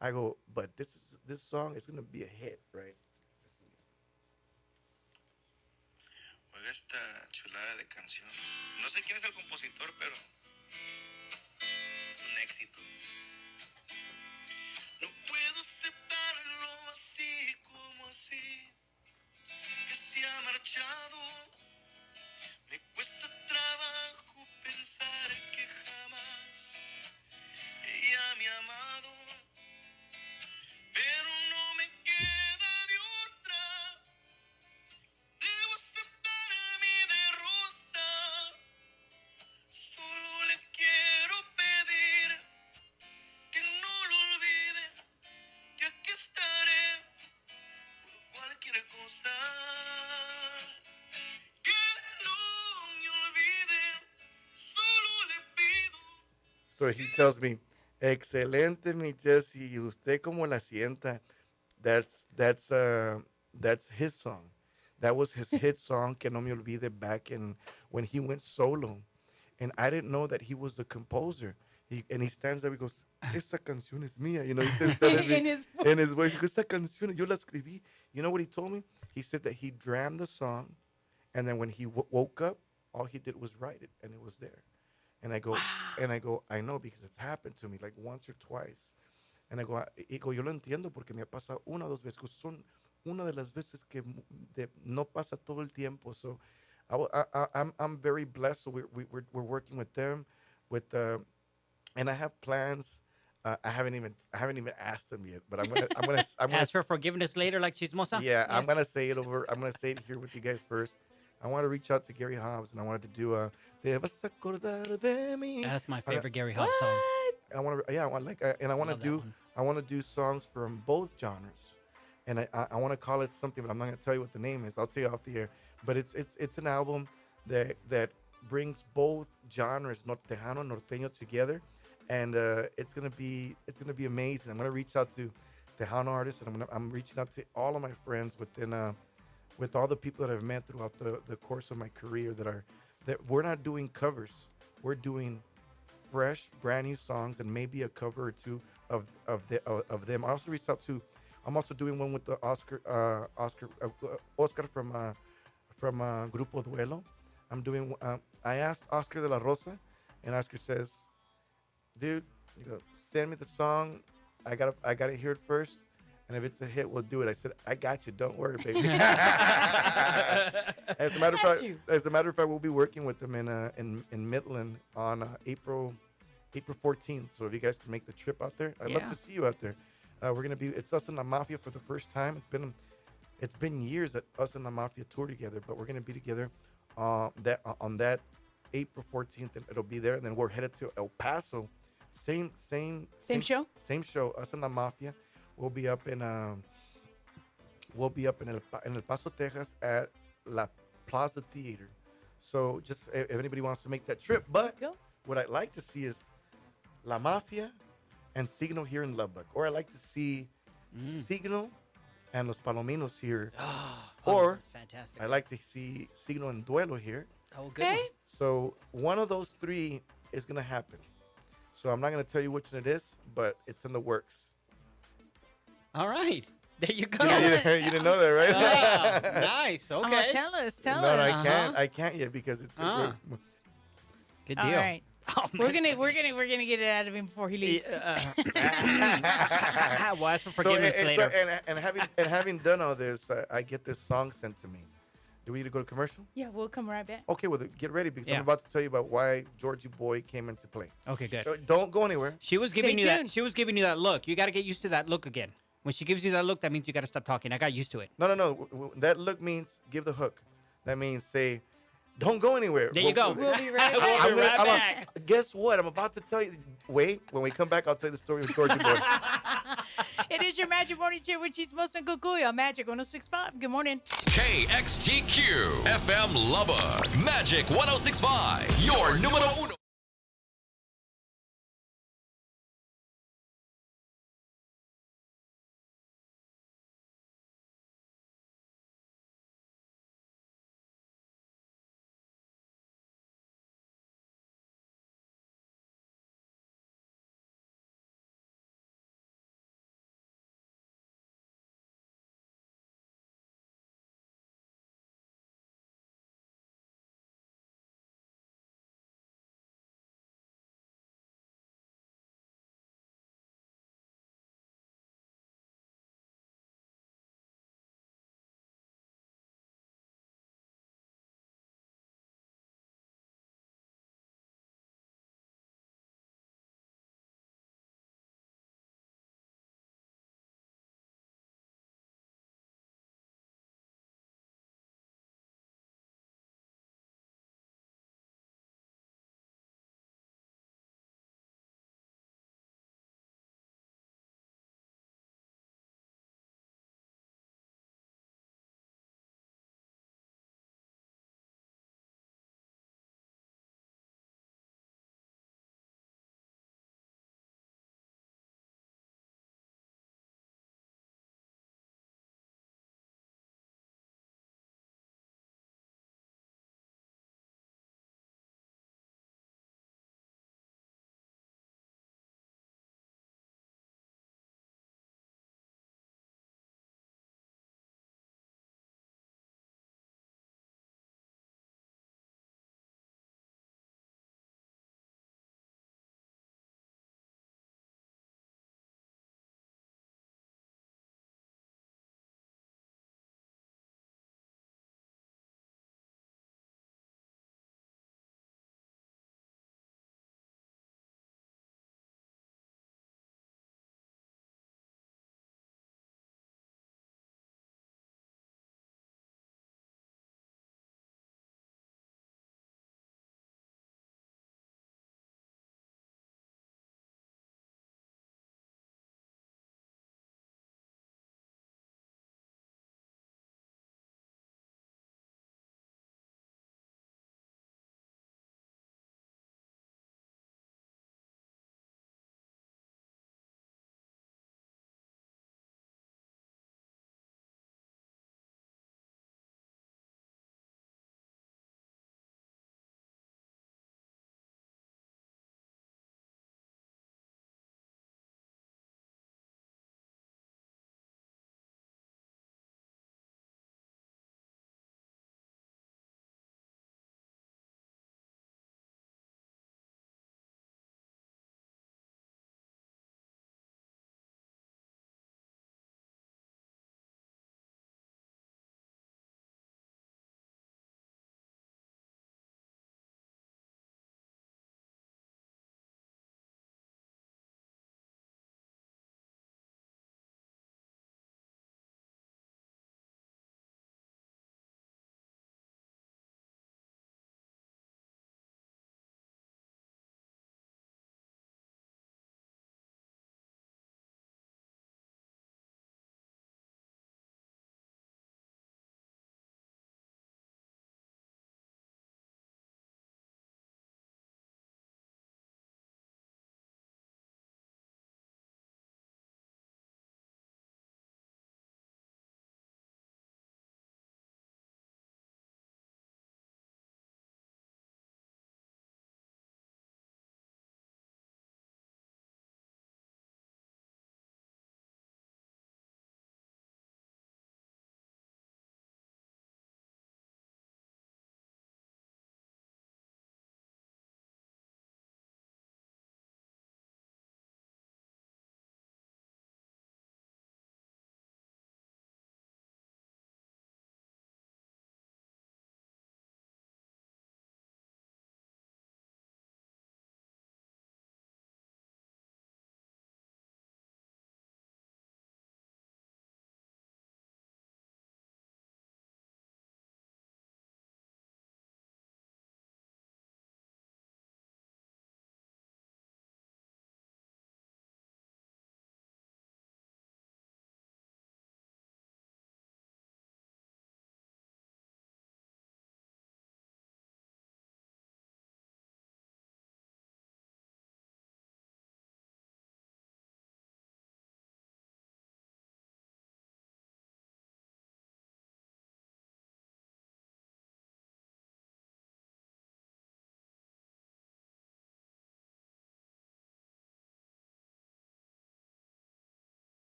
I go, "But this song is gonna be a hit, right?" Oiga esta chulada de canción. No sé quién es el compositor, pero es un éxito. No puedo aceptarlo así como así, que se ha marchado. Me cuesta trabajo pensar que jamás ella me ha amado, pero no me queda de otra. Debo aceptar mi derrota. Solo le quiero pedir que no lo olvide, que aquí estaré por cualquier cosa. Que no me olvide, solo le pido. So he tells me, "Excelente, mi Jesse. Usted como la sienta." That's his song. That was his hit song, "Que no me olvide," back in when he went solo. And I didn't know that he was the composer. And he stands there, he goes, "Esa canción es mía." You know, he says telling me, In his voice. in his voice, he goes, "Esa canción, yo la escribí." You know what he told me? He said that he drammed the song, and then when he woke up, all he did was write it, and it was there. And I go, I know, because it's happened to me like once or twice. And I go, yo lo entiendo porque me ha pasado 1 o 2 veces. Son una de las veces que no pasa todo el tiempo. So I'm very blessed. So we're working with them, and I have plans. I haven't even asked them yet, but I'm gonna Ask for forgiveness later, like Chismosa. yeah, I'm Yes. gonna say it over. I'm gonna say it here with you guys first. I want to reach out to Gary Hobbs, and I wanted to do "Te vas a acordar de mí." That's my favorite Gary Hobbs song. What? I want to, yeah, I want and I want to Love that do, one. I want to do songs from both genres. and I want to call it something, but I'm not gonna tell you what the name is. I'll tell you off the air. But it's an album that brings both genres, Tejano and Norteño, together, and it's gonna be amazing. I'm gonna reach out to Tejano artists, and I'm reaching out to all of my friends with all the people that I've met throughout the course of my career that we're not doing covers. We're doing fresh, brand new songs and maybe a cover or two of them. I also reached out to. I'm also doing one with the Oscar from Grupo Duelo. I'm doing. I asked Oscar de la Rosa, and Oscar says, "Dude, send me the song. I gotta hear it first, and if it's a hit, we'll do it." I said, "I got you. Don't worry, baby." As a matter of Got fact, you. we'll be working with them in Midland on April 14th. So if you guys can make the trip out there, I'd love Yeah. to see you out there. We're gonna be. It's us and La Mafia for the first time. It's been years that us and La Mafia tour together, but we're gonna be together on that April 14th, and it'll be there. And then we're headed to El Paso. Same show? Same show. Us and La Mafia. We'll be up in El Paso, Texas, at La Plaza Theater. So just if anybody wants to make that trip, but Go. what I'd like to see is La Mafia and Signo here in Lubbock, or I'd like to see Signo and Los Palominos here, or that's fantastic. I like to see Signo and Duelo here. Oh, good. Okay. one. So one of those three is gonna happen. So I'm not gonna tell you which one it is, but it's in the works. All right. There you go. You didn't know that, right? Ah, nice. Oh, Okay. tell us. No, Tell us. I can't yet because it's. Ah. Good deal. All right. Oh, We're man. gonna get it out of him before he leaves. We'll ask for So, forgiveness and, later. having done all this, I get this song sent to me. Do we need to go to commercial? Yeah, we'll come right back. Okay, well, get ready because Yeah. I'm about to tell you about why Georgie Boy came into play. Okay, good. So don't go anywhere. She was Stay giving you that. tuned. She was giving you that look. You got to get used to that look again. When she gives you that look, that means you got to stop talking. I got used to it. No. That look means give the hook. That means say, don't go anywhere. There you go. We'll be right We'll back. be right back. Guess what? I'm about to tell you. Wait, when we come back, I'll tell you the story of Georgie Boy. It is your Magic Morning Show with Chismosa and Cucuy on Magic 106.5. Good morning. KXTQ FM Lubbock. Magic 1065. Your numero uno.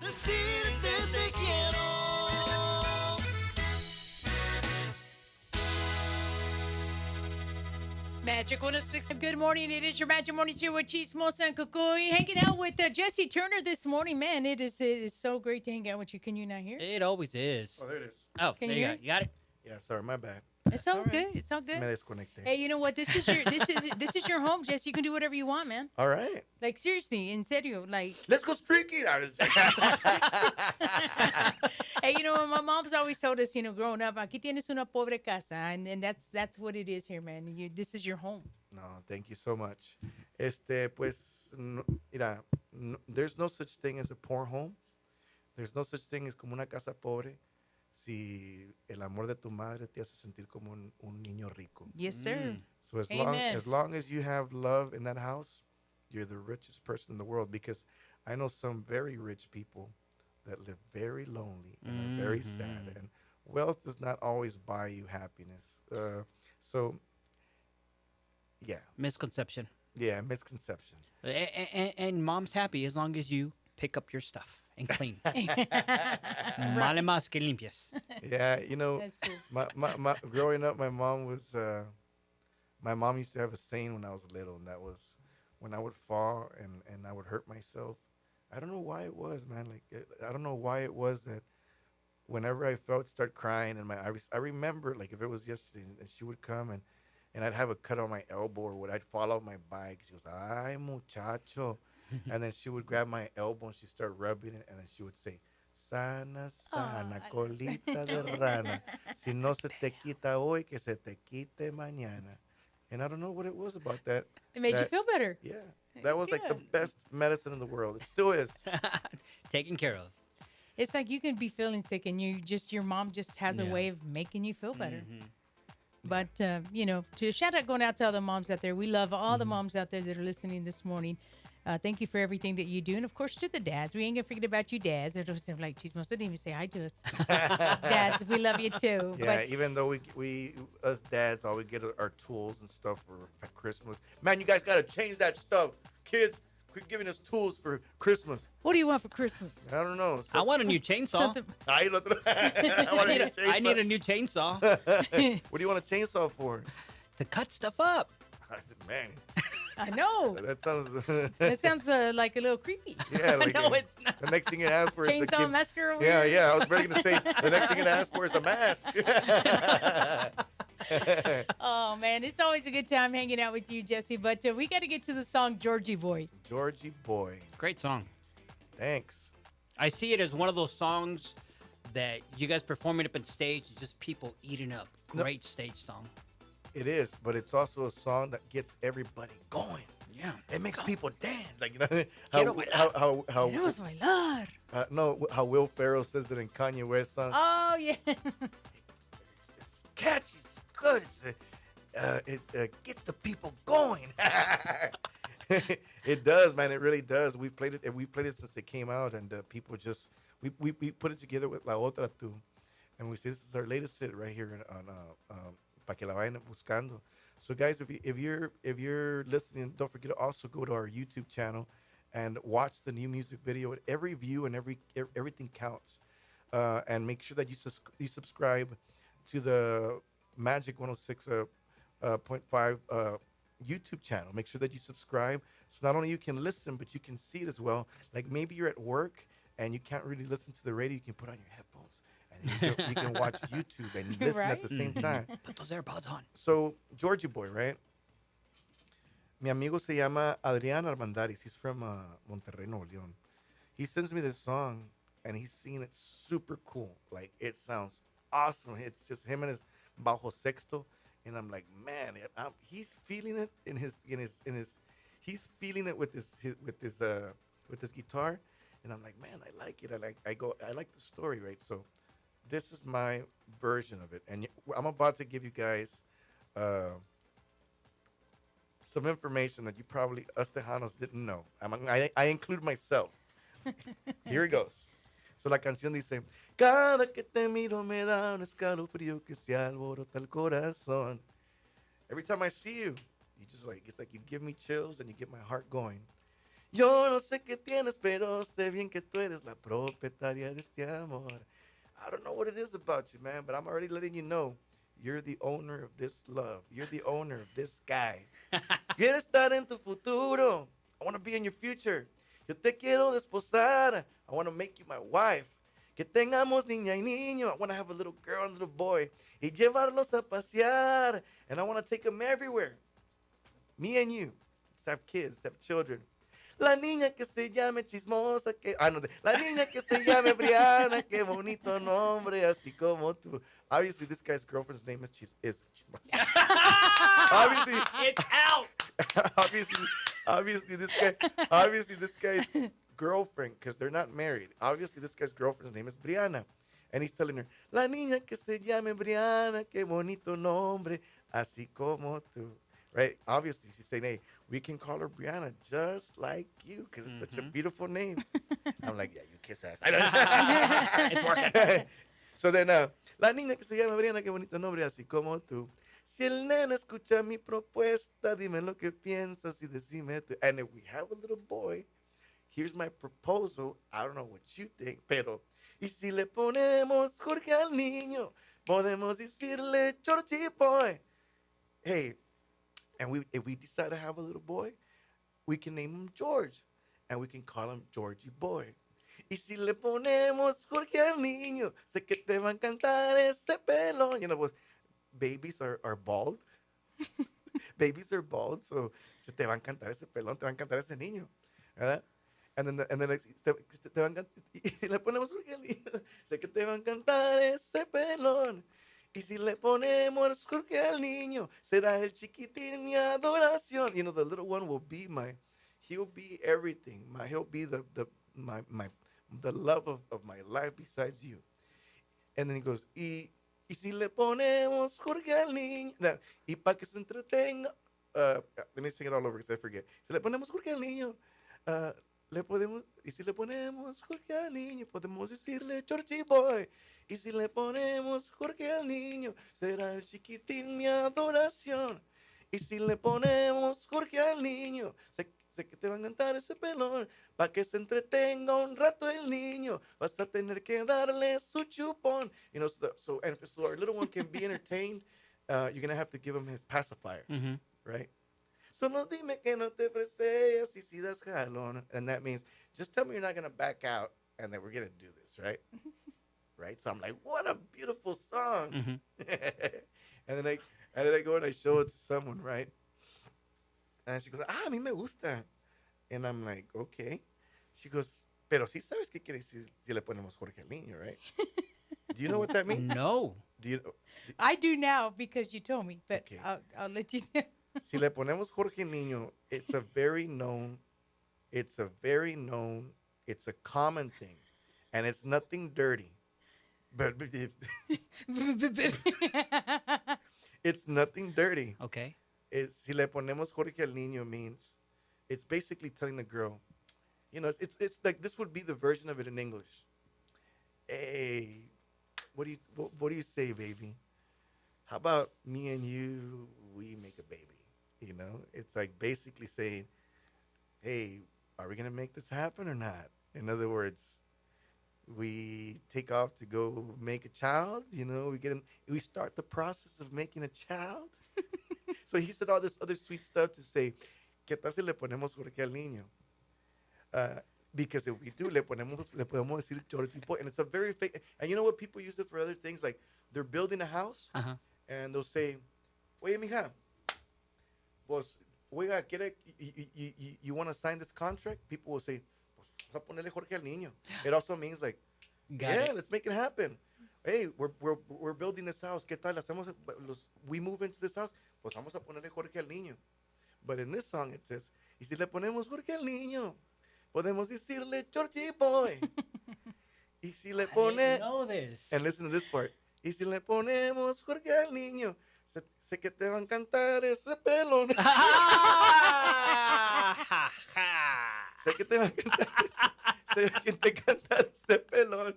Decirte te quiero. Magic 106. Good morning. It is your Magic Morning Show with Chismosa and Cucuy. Hanging out with Jesse Turner this morning. Man, it is so great to hang out with you. Can you not hear? It always is. Oh, there it is. Oh, Can there you you hear go. You got it? Yeah, sorry, my bad. It's all good. It's all Me good. desconecté. Hey, you know what? This is your home, Jesse. You can do whatever you want, man. All right. Like seriously, in serio, like. Let's go streaking. Hey, you know, my mom's always told us, you know, growing up, aquí tienes una pobre casa, and that's what it is here, man. This is your home. No, thank you so much. Pues, mira, there's no such thing as a poor home. There's no such thing as como una casa pobre si el amor de tu madre te hace sentir como un niño rico. Yes, sir. So Amen. as long as you have love in that house, you're the richest person in the world, because I know some very rich people that live very lonely and are very sad, and wealth does not always buy you happiness. So yeah, Misconception. yeah, misconception. And mom's happy as long as you pick up your stuff and clean. Vale más que limpias. Yeah, you know, That's true. my growing up, my mom used to have a saying when I was little, and that was, when I would fall and I would hurt myself. I don't know why it was, man. Like, I don't know why it was that whenever I felt start crying, and I remember, like, if it was yesterday, and she would come and I'd have a cut on my elbow, or I'd fall off my bike. She goes, "Ay, muchacho," and then she would grab my elbow and she'd start rubbing it, and then she would say, "Sana, sana, colita de rana. Si no se te quita hoy, que se te quite mañana." And I don't know what it was about that. It made you that- feel better. Yeah, that was like the Good. best medicine in the world. It still is. Taken care of. It's like you can be feeling sick, and your mom just has a Yeah. way of making you feel better. Mhm. But you know, to shout out, going out to all the moms out there. We love all the moms out there that are listening this morning. Thank you for everything that you do, and of course to the dads. We ain't gonna forget about you, dads. It was like Chismosa didn't even say hi to us. Dads, we love you too. Yeah, But even though we us dads, all we get are tools and stuff for Christmas. Man, you guys gotta change that stuff, kids. Quit giving us tools for Christmas. what do you want for Christmas? I don't know. I want a new chainsaw. Something. I want to get a I need a chainsaw. new chainsaw What do you want a chainsaw for? to cut stuff up. I said, man, I know. that sounds. That sounds like a little creepy. Yeah, like No, it's not. the next thing you ask for is a Chainsaw kid- massacre over Yeah, here? yeah. I was ready to say the next thing you ask for is a mask. Oh man, it's always a good time hanging out with you, Jesse. But we got to get to the song Georgie Boy. Georgie Boy, Great song. thanks. I see it as one of those songs that you guys performing up on stage, just people eating up. No. Great stage song. It is, but it's also a song that gets everybody going. Yeah. It makes people dance, like, you know Quiero bailar. how Queremos bailar. no, how Will Ferrell says it in Kanye West song. Oh yeah. It's catchy, it's good. It gets the people going. It does, man. It really does. We played it since it came out, and people just we put it together with La Otra Tu, and we say this is our latest hit right here on Pa que la vayan buscando. So guys, if you're listening, don't forget to also go to our YouTube channel and watch the new music video. Every view and everything counts, and make sure that you subscribe to the Magic 106.5 YouTube channel. Make sure that you subscribe, so not only you can listen, but you can see it as well. Like maybe you're at work and you can't really listen to the radio. You can put on your headphones and you can watch YouTube and listen at the same time. Put those AirPods on. So Georgie Boy, right? Mi amigo se llama Adrián Armandaris. He's from Monterrey, Nuevo León. He sends me this song, and he's singing it super cool. Like, it sounds awesome. It's just him and his bajo sexto, and I'm like, man, he's feeling it in his. He's feeling it with his guitar, and I'm like, man, I like it. I like the story, right? So, this is my version of it, and I'm about to give you guys some information that you probably us Tejanos didn't know. I include myself. Here it goes. So la canción dice: Cada que te miro me da un escalofrío que se alborota el corazón. Every time I see you, you just like, it's like you give me chills and you get my heart going. Yo no sé qué tienes, pero sé bien que tú eres la propietaria de este amor. I don't know what it is about you, man, but I'm already letting you know. You're the owner of this love. You're the owner of this guy. Quiero estar en tu futuro. I want to be in your future. Yo te quiero desposar. I want to make you my wife. Que tengamos niña y niño. I want to have a little girl and a little boy. Y llevarlos a pasear. And I want to take them everywhere. Me and you. Let's have kids, have children. La niña que se llame chismosa, que... Ah, no. La niña que se llame Brianna, qué bonito nombre, así como tú. Obviously, this guy's girlfriend's name is Chismosa. Obviously, It's out. obviously, this guy's girlfriend, because they're not married. Obviously, this guy's girlfriend's name is Brianna. And he's telling her, la niña que se llame Brianna, qué bonito nombre, así como tú. Right? Obviously, she's saying, hey, we can call her Brianna just like you because it's such a beautiful name. I'm like, yeah, you kiss ass. It's working. So then, la niña que se llama Brianna, qué bonito nombre, así como tú. Si el nene escucha mi propuesta, dime lo que piensas y decime tú. And if we have a little boy, here's my proposal. I don't know what you think, pero... Y si le ponemos Jorge al niño, podemos decirle Georgie Boy. Hey, and if we decide to have a little boy, we can name him George, and we can call him Georgie Boy. Y si le ponemos Jorge al niño, sé que te va a encantar ese pelón. You know, pues, babies are bald. Babies are bald, so se te va a encantar ese pelón, te va a encantar ese niño, ¿verdad? And then te va a encantar, y si le ponemos Jorge al niño, sé que te va a encantar ese pelón. Y si le ponemos Jorge al niño, será el chiquitín mi adoración. You know, the little one will be he'll be everything. He'll be the love of my life besides you. And then he goes, y si le ponemos Jorge al niño, no, y para que se entretenga, let me sing it all over because I forget. Si le ponemos Jorge al niño, y si le ponemos Jorge al niño, podemos decirle Georgie Boy. Y si le ponemos Jorge al niño, será el chiquitín mi adoración. Y si le ponemos Jorge al niño, sé que te va a encantar ese pelón. Para que se entretenga un rato el niño, vas a tener que darle su chupón. You know, so our little one can be entertained, you're going to have to give him his pacifier, right? Solo dime que no te preseas y si das jalón. And that means, just tell me you're not going to back out and that we're going to do this, right? Right? So I'm like, what a beautiful song. and then I go and I show it to someone, right? And she goes, a mí me gusta. And I'm like, okay. She goes, pero sí sabes qué quiere decir si le ponemos Jorge al niño, right? Do you know what that means? No. Do you? I do now because you told me, but Okay. I'll let you know. Si le ponemos Jorge Niño, it's a common thing, and it's nothing dirty. But it's nothing dirty. Okay. Si le ponemos Jorge al Niño means it's basically telling the girl, you know, it's like this would be the version of it in English. Hey, what do you say, baby? How about me and you, we make a baby? You know, it's like basically saying, hey, are we going to make this happen or not? In other words, we take off to go make a child, you know, we start the process of making a child. So he said all this other sweet stuff to say, ¿qué tal si le ponemos Jorge al niño? Because if we do, le podemos decir Georgie Boy. And it's a very fake, and you know what, people use it for other things, like they're building a house, and they'll say, oye, mija, pues, oiga, you want to sign this contract? People will say, pues, vamos a ponerle Jorge al niño. It also means like, let's make it happen. Hey, we're building this house. ¿Qué tal? We move into this house. Pues vamos a ponerle Jorge al niño. But in this song it says, y si le ponemos Jorge al niño, podemos decirle Georgie Boy. Y si le I didn't know this. and listen to this part. Y si le ponemos Jorge al niño, sé que te va a encantar ese pelón. Sé que te va a encantar ese pelón.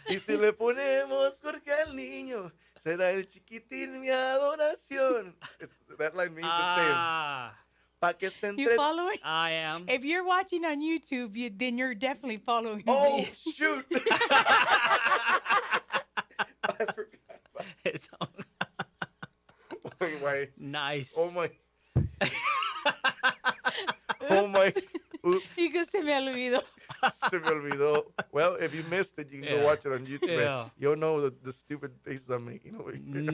Y si le ponemos Jorge al niño, será el chiquitín mi adoración. That line means the same. Pa que se You entre... following? I am. If you're watching on YouTube, then you're definitely following Oh, me. shoot. I forgot. It's Why? nice. Oh, my. Oh, my. Oops. Y que se me olvidó. Se me olvidó. Well, if you missed it, you can go Yeah. watch it on YouTube. Yeah. You'll know the stupid faces I'm making.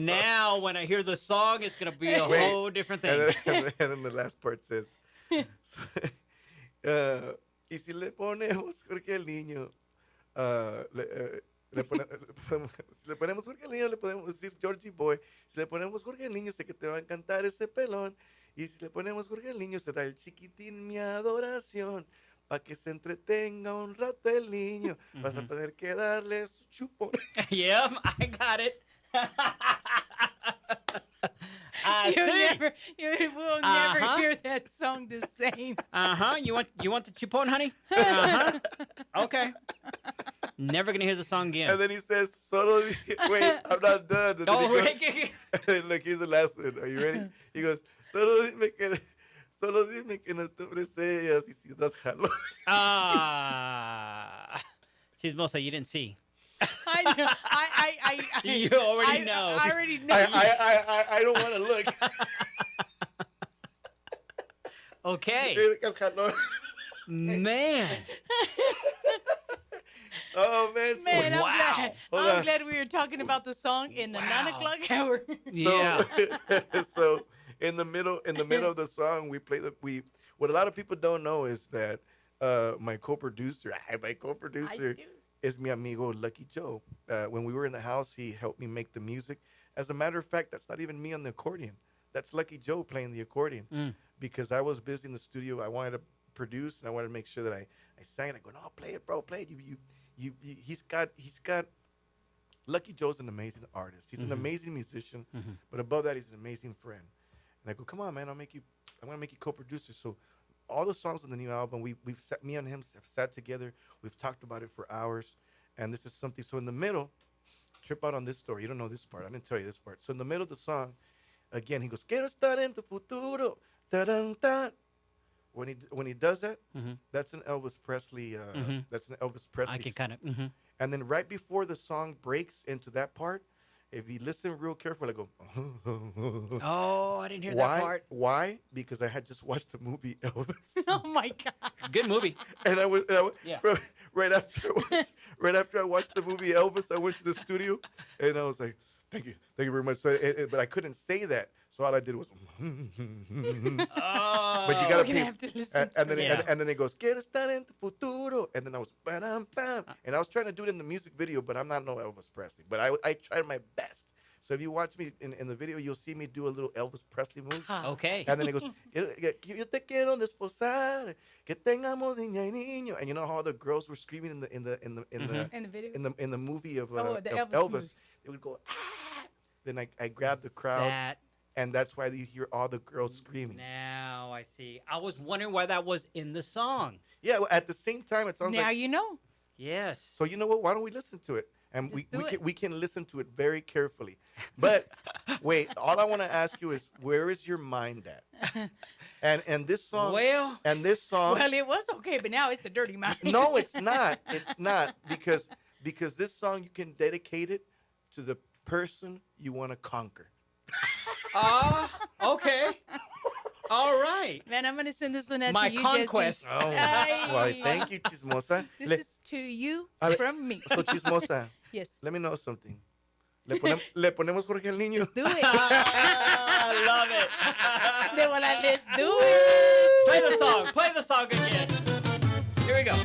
Now, when I hear the song, it's gonna be a Wait. whole different And thing. then the last part says, y si le ponemos Jorge el Niño, si le ponemos Jorge el Niño, le podemos decir Georgie Boy. Si le ponemos Jorge el Niño, sé que te va a encantar ese pelón. Y si le ponemos Jorge el Niño, será el chiquitín mi adoración. Para que se entretenga un rato el niño, vas a tener que darle su chupón. Yep, I got it. I You think. will never hear that song the same. You want the chupon, honey? Okay. Never gonna hear the song again. And then he says, solo wait, I'm not done. And then Oh, he goes, wait. and then, look, here's the last one. Are you ready? He goes, solo dime que no te ofreces y si das jalo. Chismosa, you didn't see. I know. You already know. I already know. I don't want to look. Okay. Das jalo. Man. Oh, man. So, Man, I'm Wow. glad. Hold I'm on. glad we were talking about the song in the 9:00 hour. Yeah. So in the middle of the song, we play what a lot of people don't know is that my co-producer is mi amigo Lucky Joe. When we were in the house, he helped me make the music. As a matter of fact, that's not even me on the accordion. That's Lucky Joe playing the accordion. Because I was busy in the studio. I wanted to produce and I wanted to make sure that I sang it. I go, no, play it, bro, play it. He's got Lucky Joe's an amazing artist. He's an amazing musician, but above that, he's an amazing friend. And I go, come on, man, I'm gonna make you co-producer. So all the songs on the new album, we've sat, me and him have sat together. We've talked about it for hours, and this is something. So in the middle, trip out on this story. You don't know this part. I didn't tell you this part. So in the middle of the song, again, he goes, quiero estar en tu futuro. Ta-dun-tan. When he does that, that's an Elvis Presley. That's an Elvis Presley. I can kind of. And then right before the song breaks into that part, if you listen real carefully, I go. Oh, I didn't hear Why? that part. Why? Because I had just watched the movie Elvis, Oh my God. Good movie. and I was Yeah. right after I watched the movie Elvis, I went to the studio, and I was like, thank you very much. So, but I couldn't say that, so all I did was. But you Oh. gotta We're gonna pay. have to listen And then it. Yeah. and then it goes, quiero estar en tu futuro, and then I was bam, and I was trying to do it in the music video, but I'm not no Elvis Presley, but I tried my best. So if you watch me in the video, you'll see me do a little Elvis Presley move. Okay. And then it goes, yo te quiero desposar, que tengamos niña y niño. And you know how the girls were screaming in the In the video. in the movie of, Oh, the of Elvis movie. They would go, ah. Then I grabbed the crowd, That. and that's why you hear all the girls screaming. Now I see. I was wondering why that was in the song. Yeah, well, at the same time, it sounds Now like. you know. Yes. So you know what? Why don't we listen to it? And Let's do it. we can listen to it very carefully. But wait, all I want to ask you is, where is your mind at? And this song. Well. And this song. Well, it was okay, but now it's a dirty mind. No, it's not. It's not because this song you can dedicate it to the person you want to conquer. Okay. All right. Man, I'm gonna send this one out My to you, conquest. Jesse. Oh, Ay. well, thank you, Chismosa. This is to you A ver, from me. So, Chismosa, Yes. let me know something. Le ponemos Jorge el Niño. Do it. I love it. De volar, let's do it. Play the song. Play the song again. Here we go.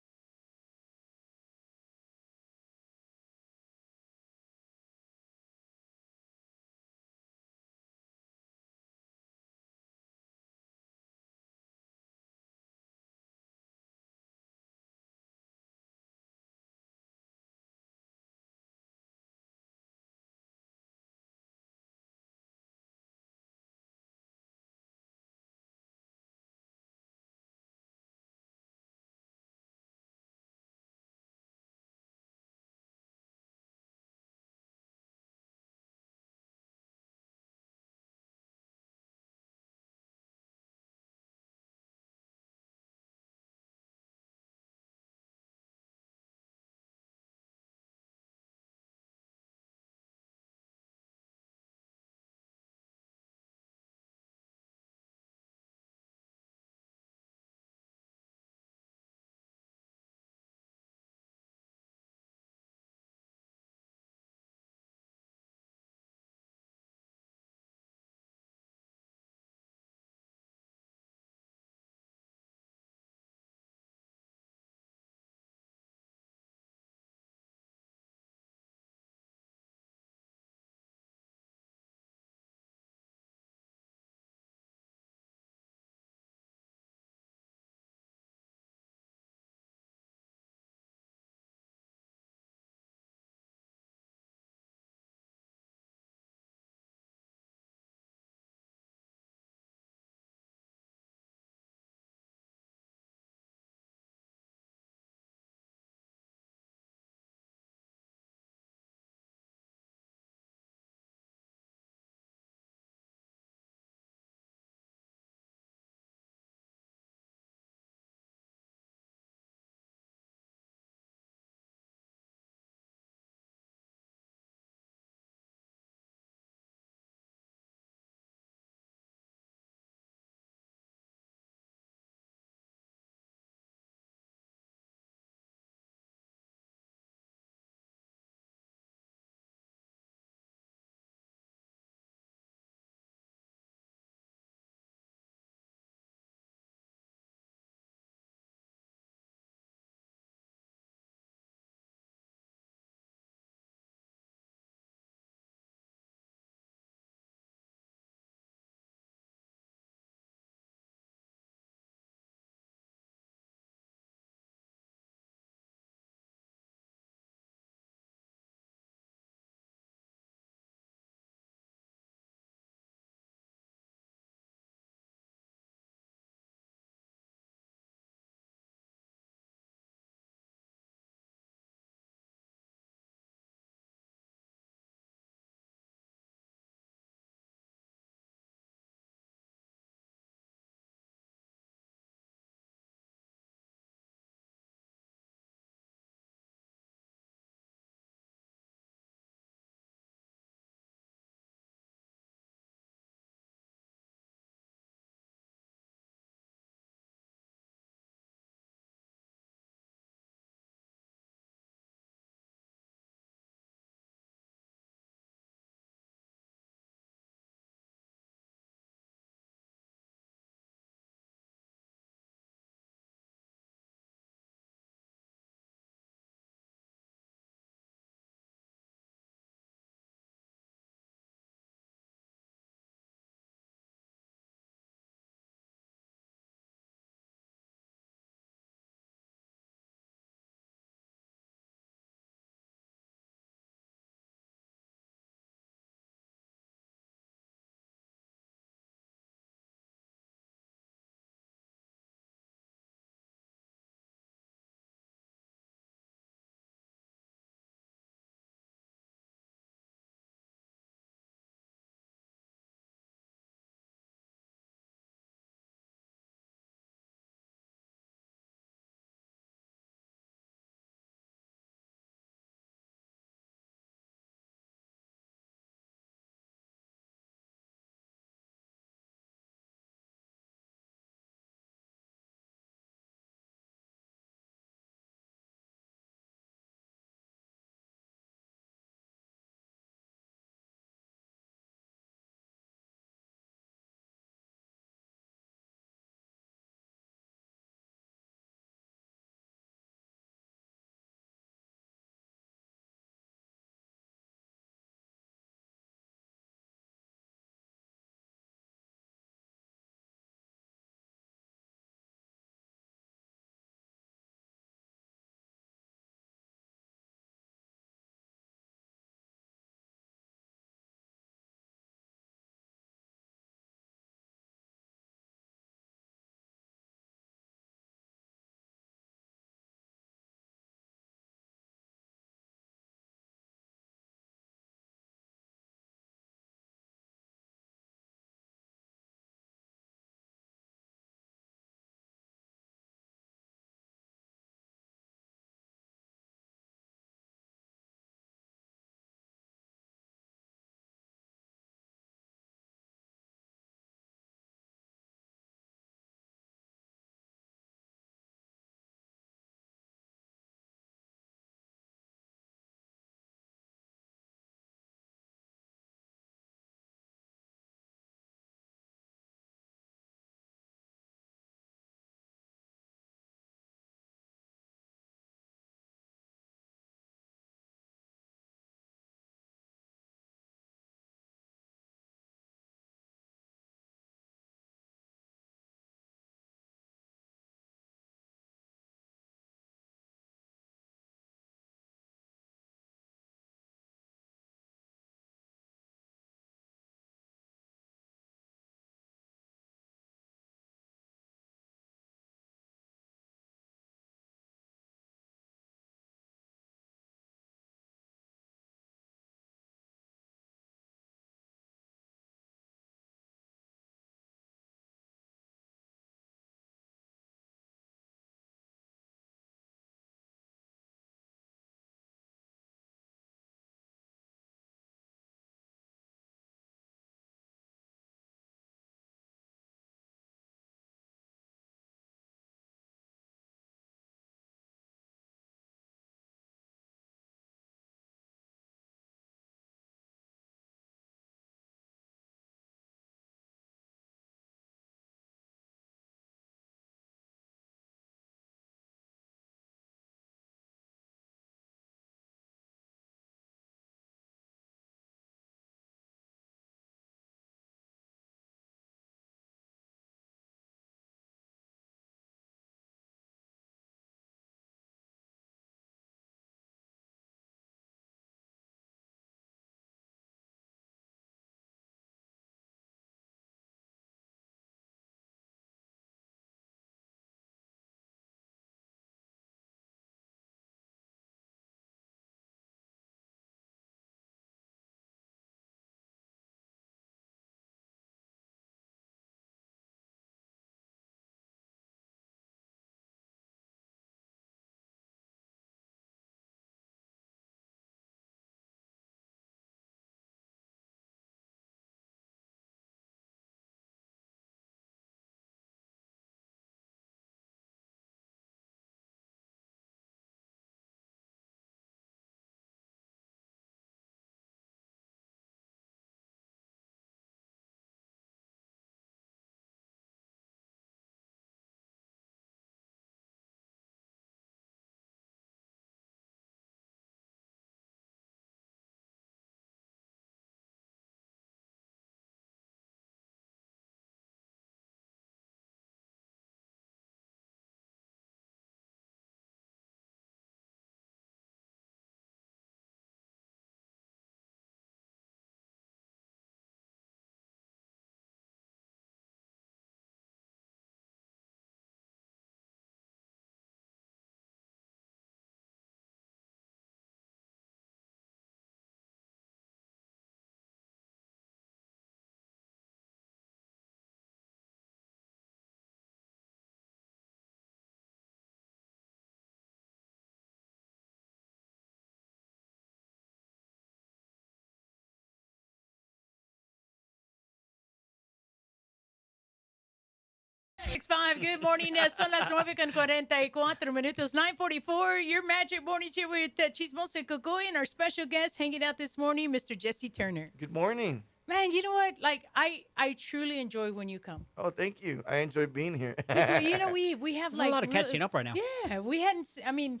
6-5. Good morning. Son las 9:44 minutos. 9:44. Your Magic Mornings here with Chismosa Cocoy and our special guest hanging out this morning, Mr. Jesse Turner. Good morning. Man, you know what? Like I truly enjoy when you come. Oh, thank you. I enjoy being here. 'Cause, you know, we have There's like a lot of really- catching up right now. Yeah, we hadn't. I mean,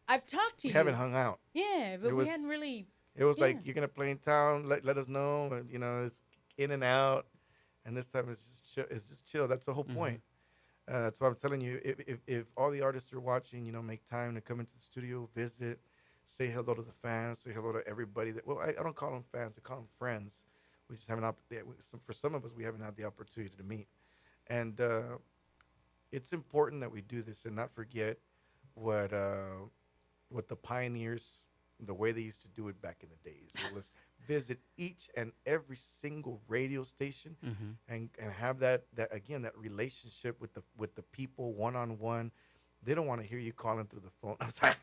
I've talked to We you. haven't hung out. Yeah, but It we was- hadn't really. It was like, Yeah. you're going to play in town, let us know. And, you know, it's in and out. And this time it's just chill. That's the whole point. That's why I'm telling you, if all the artists are watching, you know, make time to come into the studio, visit, say hello to the fans, say hello to everybody. I don't call them fans, I call them friends. We just haven't, for some of us, we haven't had the opportunity to meet. And it's important that we do this and not forget what the pioneers, the way they used to do it back in the days. It was visit each and every single radio station and have that again, that relationship with the people one-on-one. They don't want to hear you calling through the phone. I'm sorry.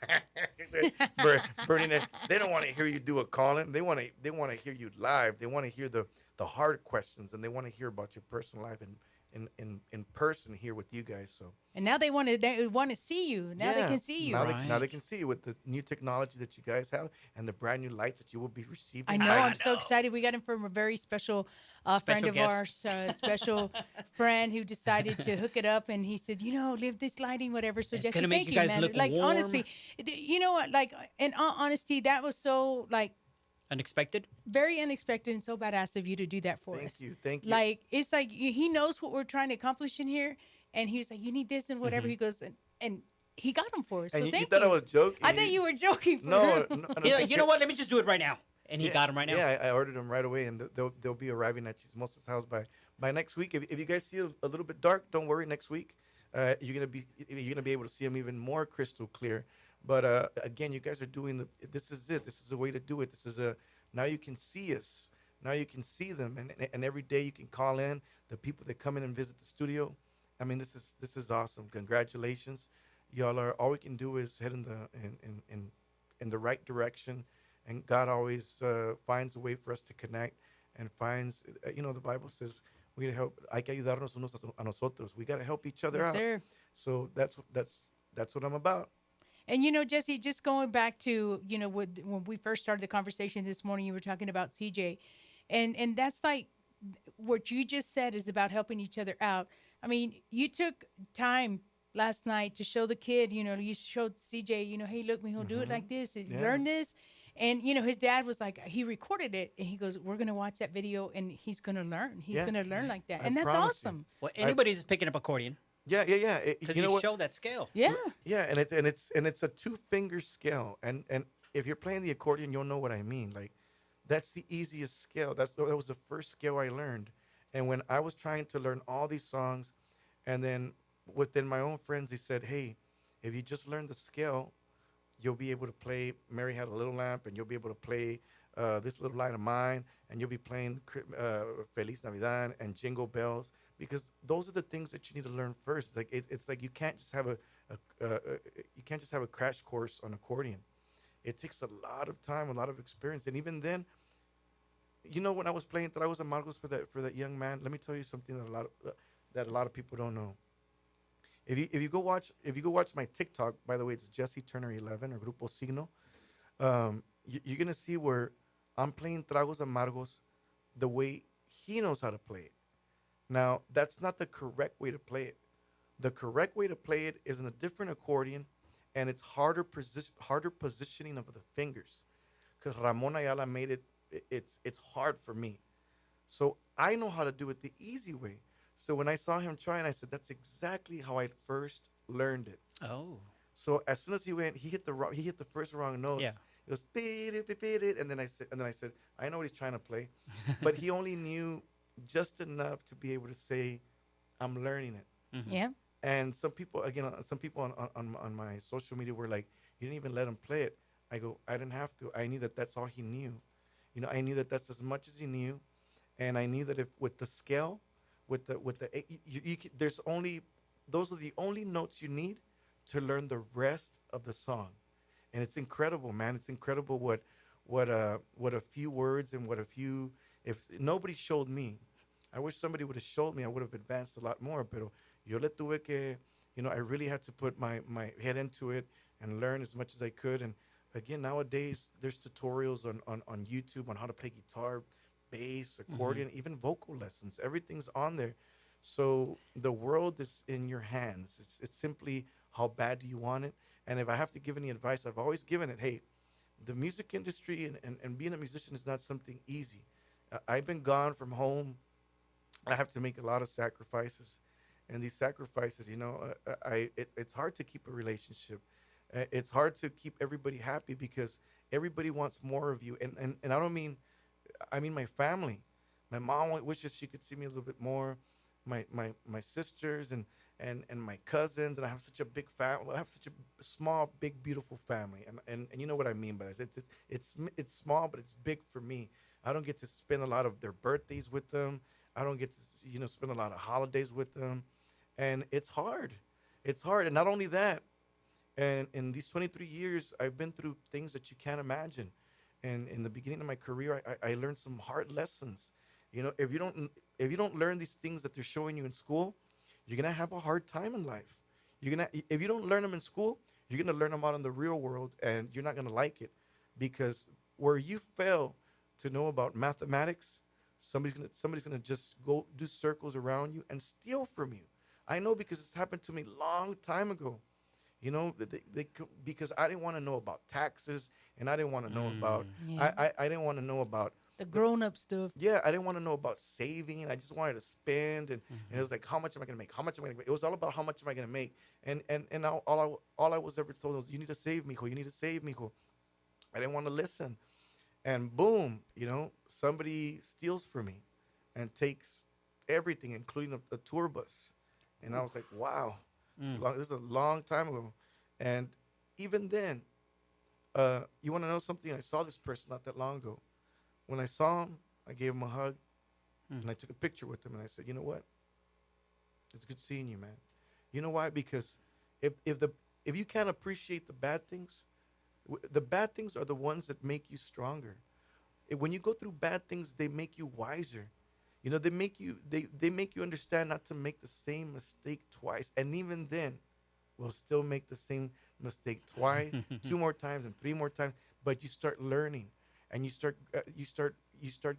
Burning it. They don't want to hear you do a calling. They want to hear you live. They want to hear the hard questions, and they want to hear about your personal life in person here with you guys. So And now they want to see you. Now they yeah, can see you. Now, Right. now they can see you with the new technology that you guys have and the brand new lights that you will be receiving. I know. I'm so excited. We got him from a very special friend Special of guest. ours, special friend who decided to hook it up. And he said, you know, leave this lighting, whatever. So It's Jesse, gonna make thank you guys man. look like warm. honestly, you know what? Like in all honesty, that was so like Unexpected. very unexpected and so badass of you to do that for us. Thank you. Like it's like he knows what we're trying to accomplish in here, and he's like, you need this and whatever. He goes and he got them for us. So And you thank thought I was joking. I thought you were joking. For No, real. no, He's like, you know what? Let me just do it right now. And he Yeah, got him right now. Yeah, I ordered them right away, and they'll be arriving at Chismosa's house by next week. If you guys see a little bit dark, don't worry. Next week, you're gonna be able to see them even more crystal clear. But again, you guys are doing this is it. This is the way to do it. Now you can see us. Now you can see them, and every day you can call in the people that come in and visit the studio. I mean, this is awesome. Congratulations, y'all are. All we can do is head in the right direction, and God always finds a way for us to connect and finds. You know, the Bible says we gotta help. Hay que ayudarnos unos a nosotros. We gotta help each other Yes, out. sir. So that's what I'm about. And you know, Jesse, just going back to when we first started the conversation this morning, you were talking about CJ, and that's like what you just said is about helping each other out. I mean, you took time last night to show the kid. You know, you showed CJ. You know, hey, look, mijo, do it like this. Yeah. Learn this. And you know, his dad was like, he recorded it, and he goes, "We're gonna watch that video, and he's gonna learn. He's Yeah. gonna learn like that, I and that's promise you. awesome. Well, anybody that's picking up accordion, Yeah. because You know what? show that scale. Yeah, Yeah, and it's a 2-finger scale, and if you're playing the accordion, you'll know what I mean. Like, that's the easiest scale. That was the first scale I learned, and when I was trying to learn all these songs, and then within my own friends, they said, "Hey, if you just learn the scale, you'll be able to play Mary Had a Little Lamp, and you'll be able to play This Little Light of Mine, and you'll be playing Feliz Navidad and Jingle Bells." Because those are the things that you need to learn first. Like it's like you can't just have a crash course on accordion. It takes a lot of time, a lot of experience, and even then, you know, when I was playing Tragos Amargos for that young man, let me tell you something that a lot of people don't know. If you go watch my TikTok, by the way, it's Jesse Turner 11 or Grupo Signo. You're gonna see where I'm playing Tragos Amargos the way he knows how to play it. Now, that's not the correct way to play it. The correct way to play it is in a different accordion, and it's harder positioning of the fingers, because Ramon Ayala made it. It's hard for me, so I know how to do it the easy way. So when I saw him trying, I said, "That's exactly how I first learned it." Oh, So as soon as he went, he hit the first wrong notes. Yeah. It was beat, and then I said, I know what he's trying to play, but he only knew just enough to be able to say, "I'm learning it." yeah. And some people on my social media were like, "You didn't even let him play it." I go, "I didn't have to. I knew that that's all he knew. You know, I knew that that's as much as he knew, and I knew that if with the scale, with the there's only those are the only notes you need to learn the rest of the song, and it's incredible, man. It's incredible what a few words and if nobody showed me I wish somebody would have showed me. I would have advanced a lot more. Pero yo le tuve que, I really had to put my head into it and learn as much as I could. And again, nowadays there's tutorials on YouTube on how to play guitar, bass, accordion, even vocal lessons. Everything's on there. So the world is in your hands. It's simply how bad do you want it. And if I have to give any advice, I've always given it. Hey, the music industry and being a musician is not something easy. I've been gone from home. I have to make a lot of sacrifices, and these sacrifices, it's hard to keep a relationship. It's hard to keep everybody happy because everybody wants more of you. And I don't mean, I mean my family. My mom wishes she could see me a little bit more. My sisters and my cousins, and I have such a big family. I have such a small, big, beautiful family, and you know what I mean by this. It's small, but it's big for me. I don't get to spend a lot of their birthdays with them. I don't get to spend a lot of holidays with them, and it's hard. It's hard, and not only that. And in these 23 years, I've been through things that you can't imagine. And in the beginning of my career, I learned some hard lessons. If you don't learn these things that they're showing you in school, you're gonna have a hard time in life. If you don't learn them in school, you're gonna learn them out in the real world, and you're not gonna like it, because where you fail to know about mathematics, somebody's gonna just go do circles around you and steal from you. I know because it's happened to me long time ago. Because I didn't want to know about taxes, and I didn't want to know about. Yeah. I didn't want to know about The grown-up stuff. yeah, I didn't want to know about saving. I just wanted to spend, and it was like, how much am I going to make? How much am I going to make? It was all about how much am I going to make, and all I was ever told was, you need to save, mijo. You need to save, mijo. I didn't want to listen, and boom, somebody steals from me, and takes everything, including a tour bus, and I was like, wow, this is a long time ago, and even then, you want to know something? I saw this person not that long ago. When I saw him, I gave him a hug, and I took a picture with him, and I said, you know what? It's good seeing you, man. You know why? Because if you can't appreciate the bad things, the bad things are the ones that make you stronger. When you go through bad things, they make you wiser. They make you understand not to make the same mistake twice, and even then, we'll still make the same mistake twice, two more times, and three more times. But you start learning. And you start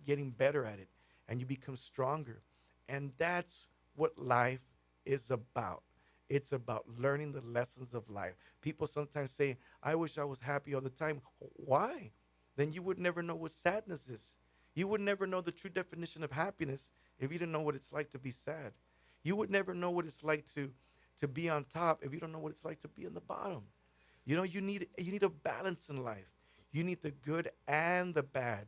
getting better at it, and you become stronger, and that's what life is about. It's about learning the lessons of life. People sometimes say, I wish I was happy all the time. Why? Then you would never know what sadness is. You would never know the true definition of happiness if you didn't know what it's like to be sad. You would never know what it's like to be on top if you don't know what it's like to be on the bottom. You need a balance in life. You need the good and the bad.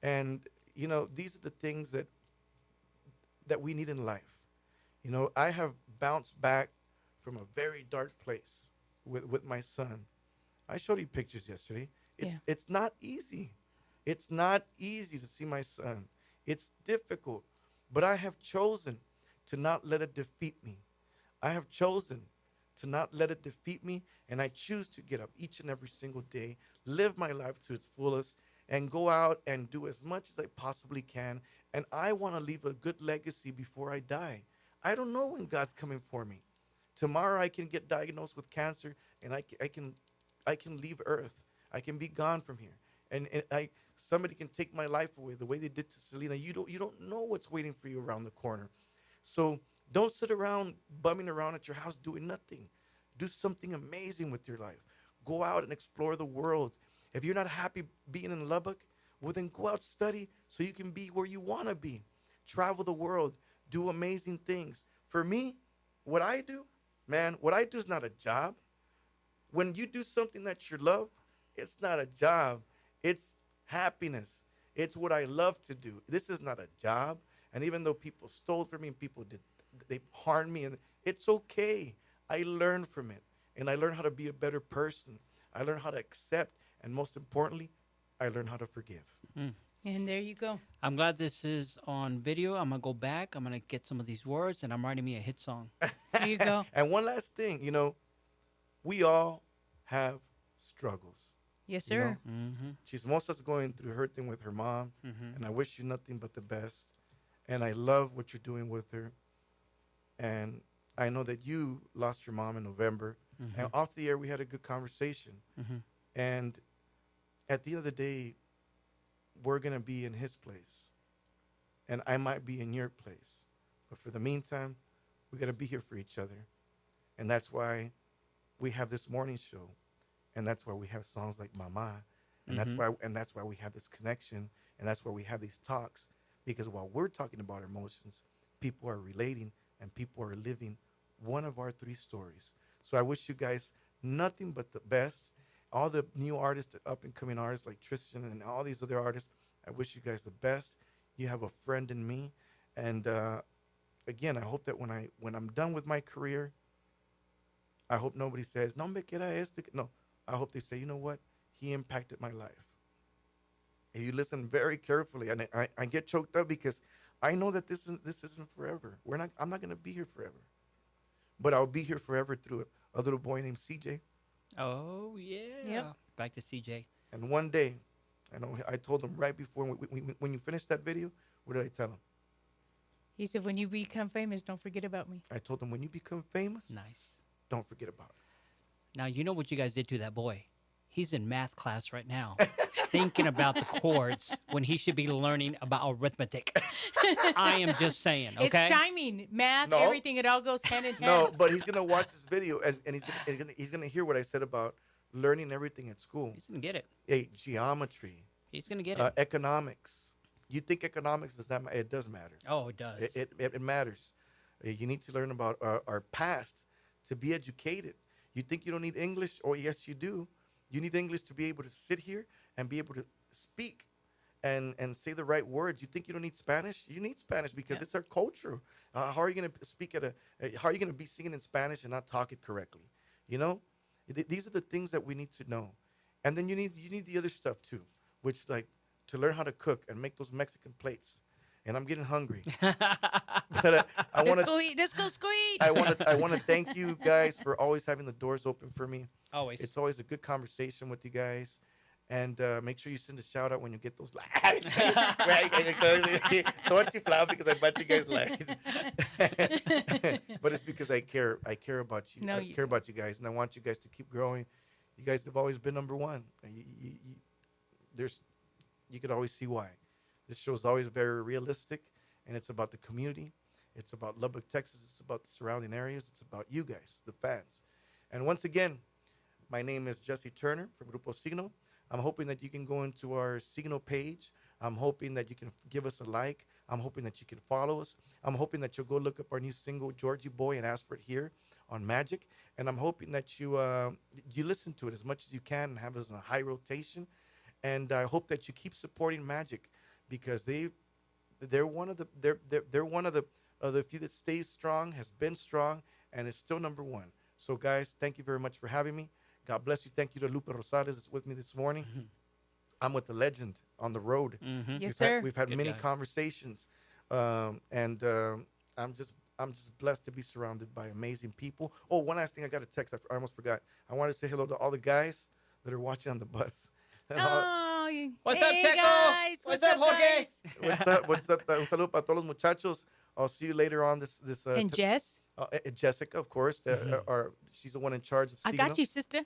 And, these are the things that we need in life. I have bounced back from a very dark place with my son. I showed you pictures yesterday. It's not easy. It's not easy to see my son. It's difficult. But I have chosen to not let it defeat me. I have chosen to not let it defeat me, and I choose to get up each and every single day, live my life to its fullest, and go out and do as much as I possibly can. And I want to leave a good legacy before I die. I don't know when God's coming for me. Tomorrow I can get diagnosed with cancer, and I can leave Earth. I can be gone from here, and somebody can take my life away the way they did to Selena. You don't know what's waiting for you around the corner. So don't sit around bumming around at your house doing nothing. Do something amazing with your life. Go out and explore the world. If you're not happy being in Lubbock, well, then go out, study so you can be where you want to be. Travel the world. Do amazing things. For me, what I do is not a job. When you do something that you love, it's not a job. It's happiness. It's what I love to do. This is not a job. And even though people stole from me and they harmed me, and it's okay. I learned from it, and I learned how to be a better person. I learned how to accept, and most importantly, I learned how to forgive. And there you go. I'm glad this is on video. I'm going to go back. I'm going to get some of these words, and I'm writing me a hit song. There you go. And one last thing, we all have struggles. Yes, sir. Chismosa's going through her thing with her mom, and I wish you nothing but the best. and I love what you're doing with her. And I know that you lost your mom in November. And off the air, we had a good conversation. And at the end of the day, we're going to be in his place. And I might be in your place. But for the meantime, we got to be here for each other. And that's why we have this morning show. And that's why we have songs like Mama. And that's why we have this connection. And that's why we have these talks. Because while we're talking about our emotions, people are relating and people are living one of our 3 stories. So I wish you guys nothing but the best. All the new artists, the up-and-coming artists like Tristan and all these other artists, I wish you guys the best. You have a friend in me. And again, I hope that when I'm done with my career, I hope nobody says, no me quiera este. No, I hope they say, you know what? He impacted my life. If you listen very carefully, and I get choked up because I know that this isn't forever. I'm not going to be here forever. But I'll be here forever through a little boy named CJ. Oh, yeah. Yep. Back to CJ. And one day, I know I told him right before, when you finished that video, what did I tell him? He said, when you become famous, don't forget about me. I told him, when you become famous, Nice. don't forget about it. Now, you know what you guys did to that boy? He's in math class right now, thinking about the chords when he should be learning about arithmetic. I am just saying, okay? It's timing, math, No. everything. It all goes hand in hand. No, but he's gonna watch this video and he's gonna hear what I said about learning everything at school. He's going to get it. Hey, geometry, He's going to get it. economics. You think economics does not matter? It does matter. Oh, it does. It matters. You need to learn about our past to be educated. You think you don't need English? Oh, yes, you do. You need English to be able to sit here and be able to speak and say the right words. You think you don't need Spanish? You need Spanish because it's our culture. How are you going to speak how are you going to be singing in Spanish and not talk it correctly? You know, these are the things that we need to know. And then you need the other stuff too, which like to learn how to cook and make those Mexican plates. And I'm getting hungry. But I want to. Let's go squeak. I want to thank you guys for always having the doors open for me. Always. It's always a good conversation with you guys. And make sure you send a shout out when you get those likes. Don't you flout because I bet you guys likes. But it's because I care. I care about you. No, I care about you guys, and I want you guys to keep growing. You guys have always been number one. You could always see why. This show is always very realistic, and it's about the community. It's about Lubbock, Texas. It's about the surrounding areas. It's about you guys, the fans. And once again, my name is Jesse Turner from Grupo Signo. I'm hoping that you can go into our Signo page. I'm hoping that you can give us a like. I'm hoping that you can follow us. I'm hoping that you'll go look up our new single, Georgie Boy, and ask for it here on Magic. And I'm hoping that you listen to it as much as you can and have us in a high rotation. And I hope that you keep supporting Magic because they're one of the few that stays strong, has been strong, and is still number one. So guys, thank you very much for having me. God bless you. Thank you to Lupe Rosales that's with me this morning. I'm with the legend on the road. Yes, sir. We've had Good many guy. conversations, and I'm just blessed to be surrounded by amazing people. Oh, one last thing, I got a text. I almost forgot. I want to say hello to all the guys that are watching on the bus. Oh, What's hey up, Checo? guys. What's up, Jorge? guys? What's up? What's up? Un saludo para todos los muchachos. I'll see you later on this. And Jess, Jessica, of course. She's the one in charge of I Signo. got you, sister.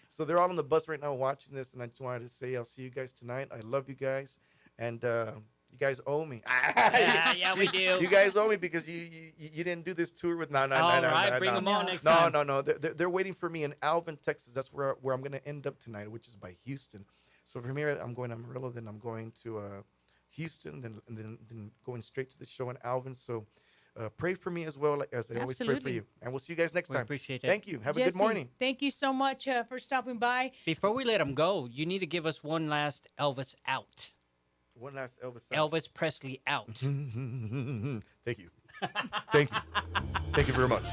So they're all on the bus right now watching this, and I just wanted to say I'll see you guys tonight. I love you guys, and you guys owe me. Yeah, we do. You guys owe me because you didn't do this tour with no. All right, bring them on next time. No. They're waiting for me in Alvin, Texas. That's where I'm going to end up tonight, which is by Houston. So from here, I'm going to Amarillo, then I'm going to Houston, then going straight to the show in Alvin. So pray for me as well, as I always pray for Absolutely. you. And we'll see you guys next We time. appreciate it. Thank you. Have a Jesse, good morning. Thank you so much for stopping by. Before we let him go, you need to give us one last Elvis out. One last Elvis. Song. Elvis Presley out. Thank you. Thank you. Thank you very much.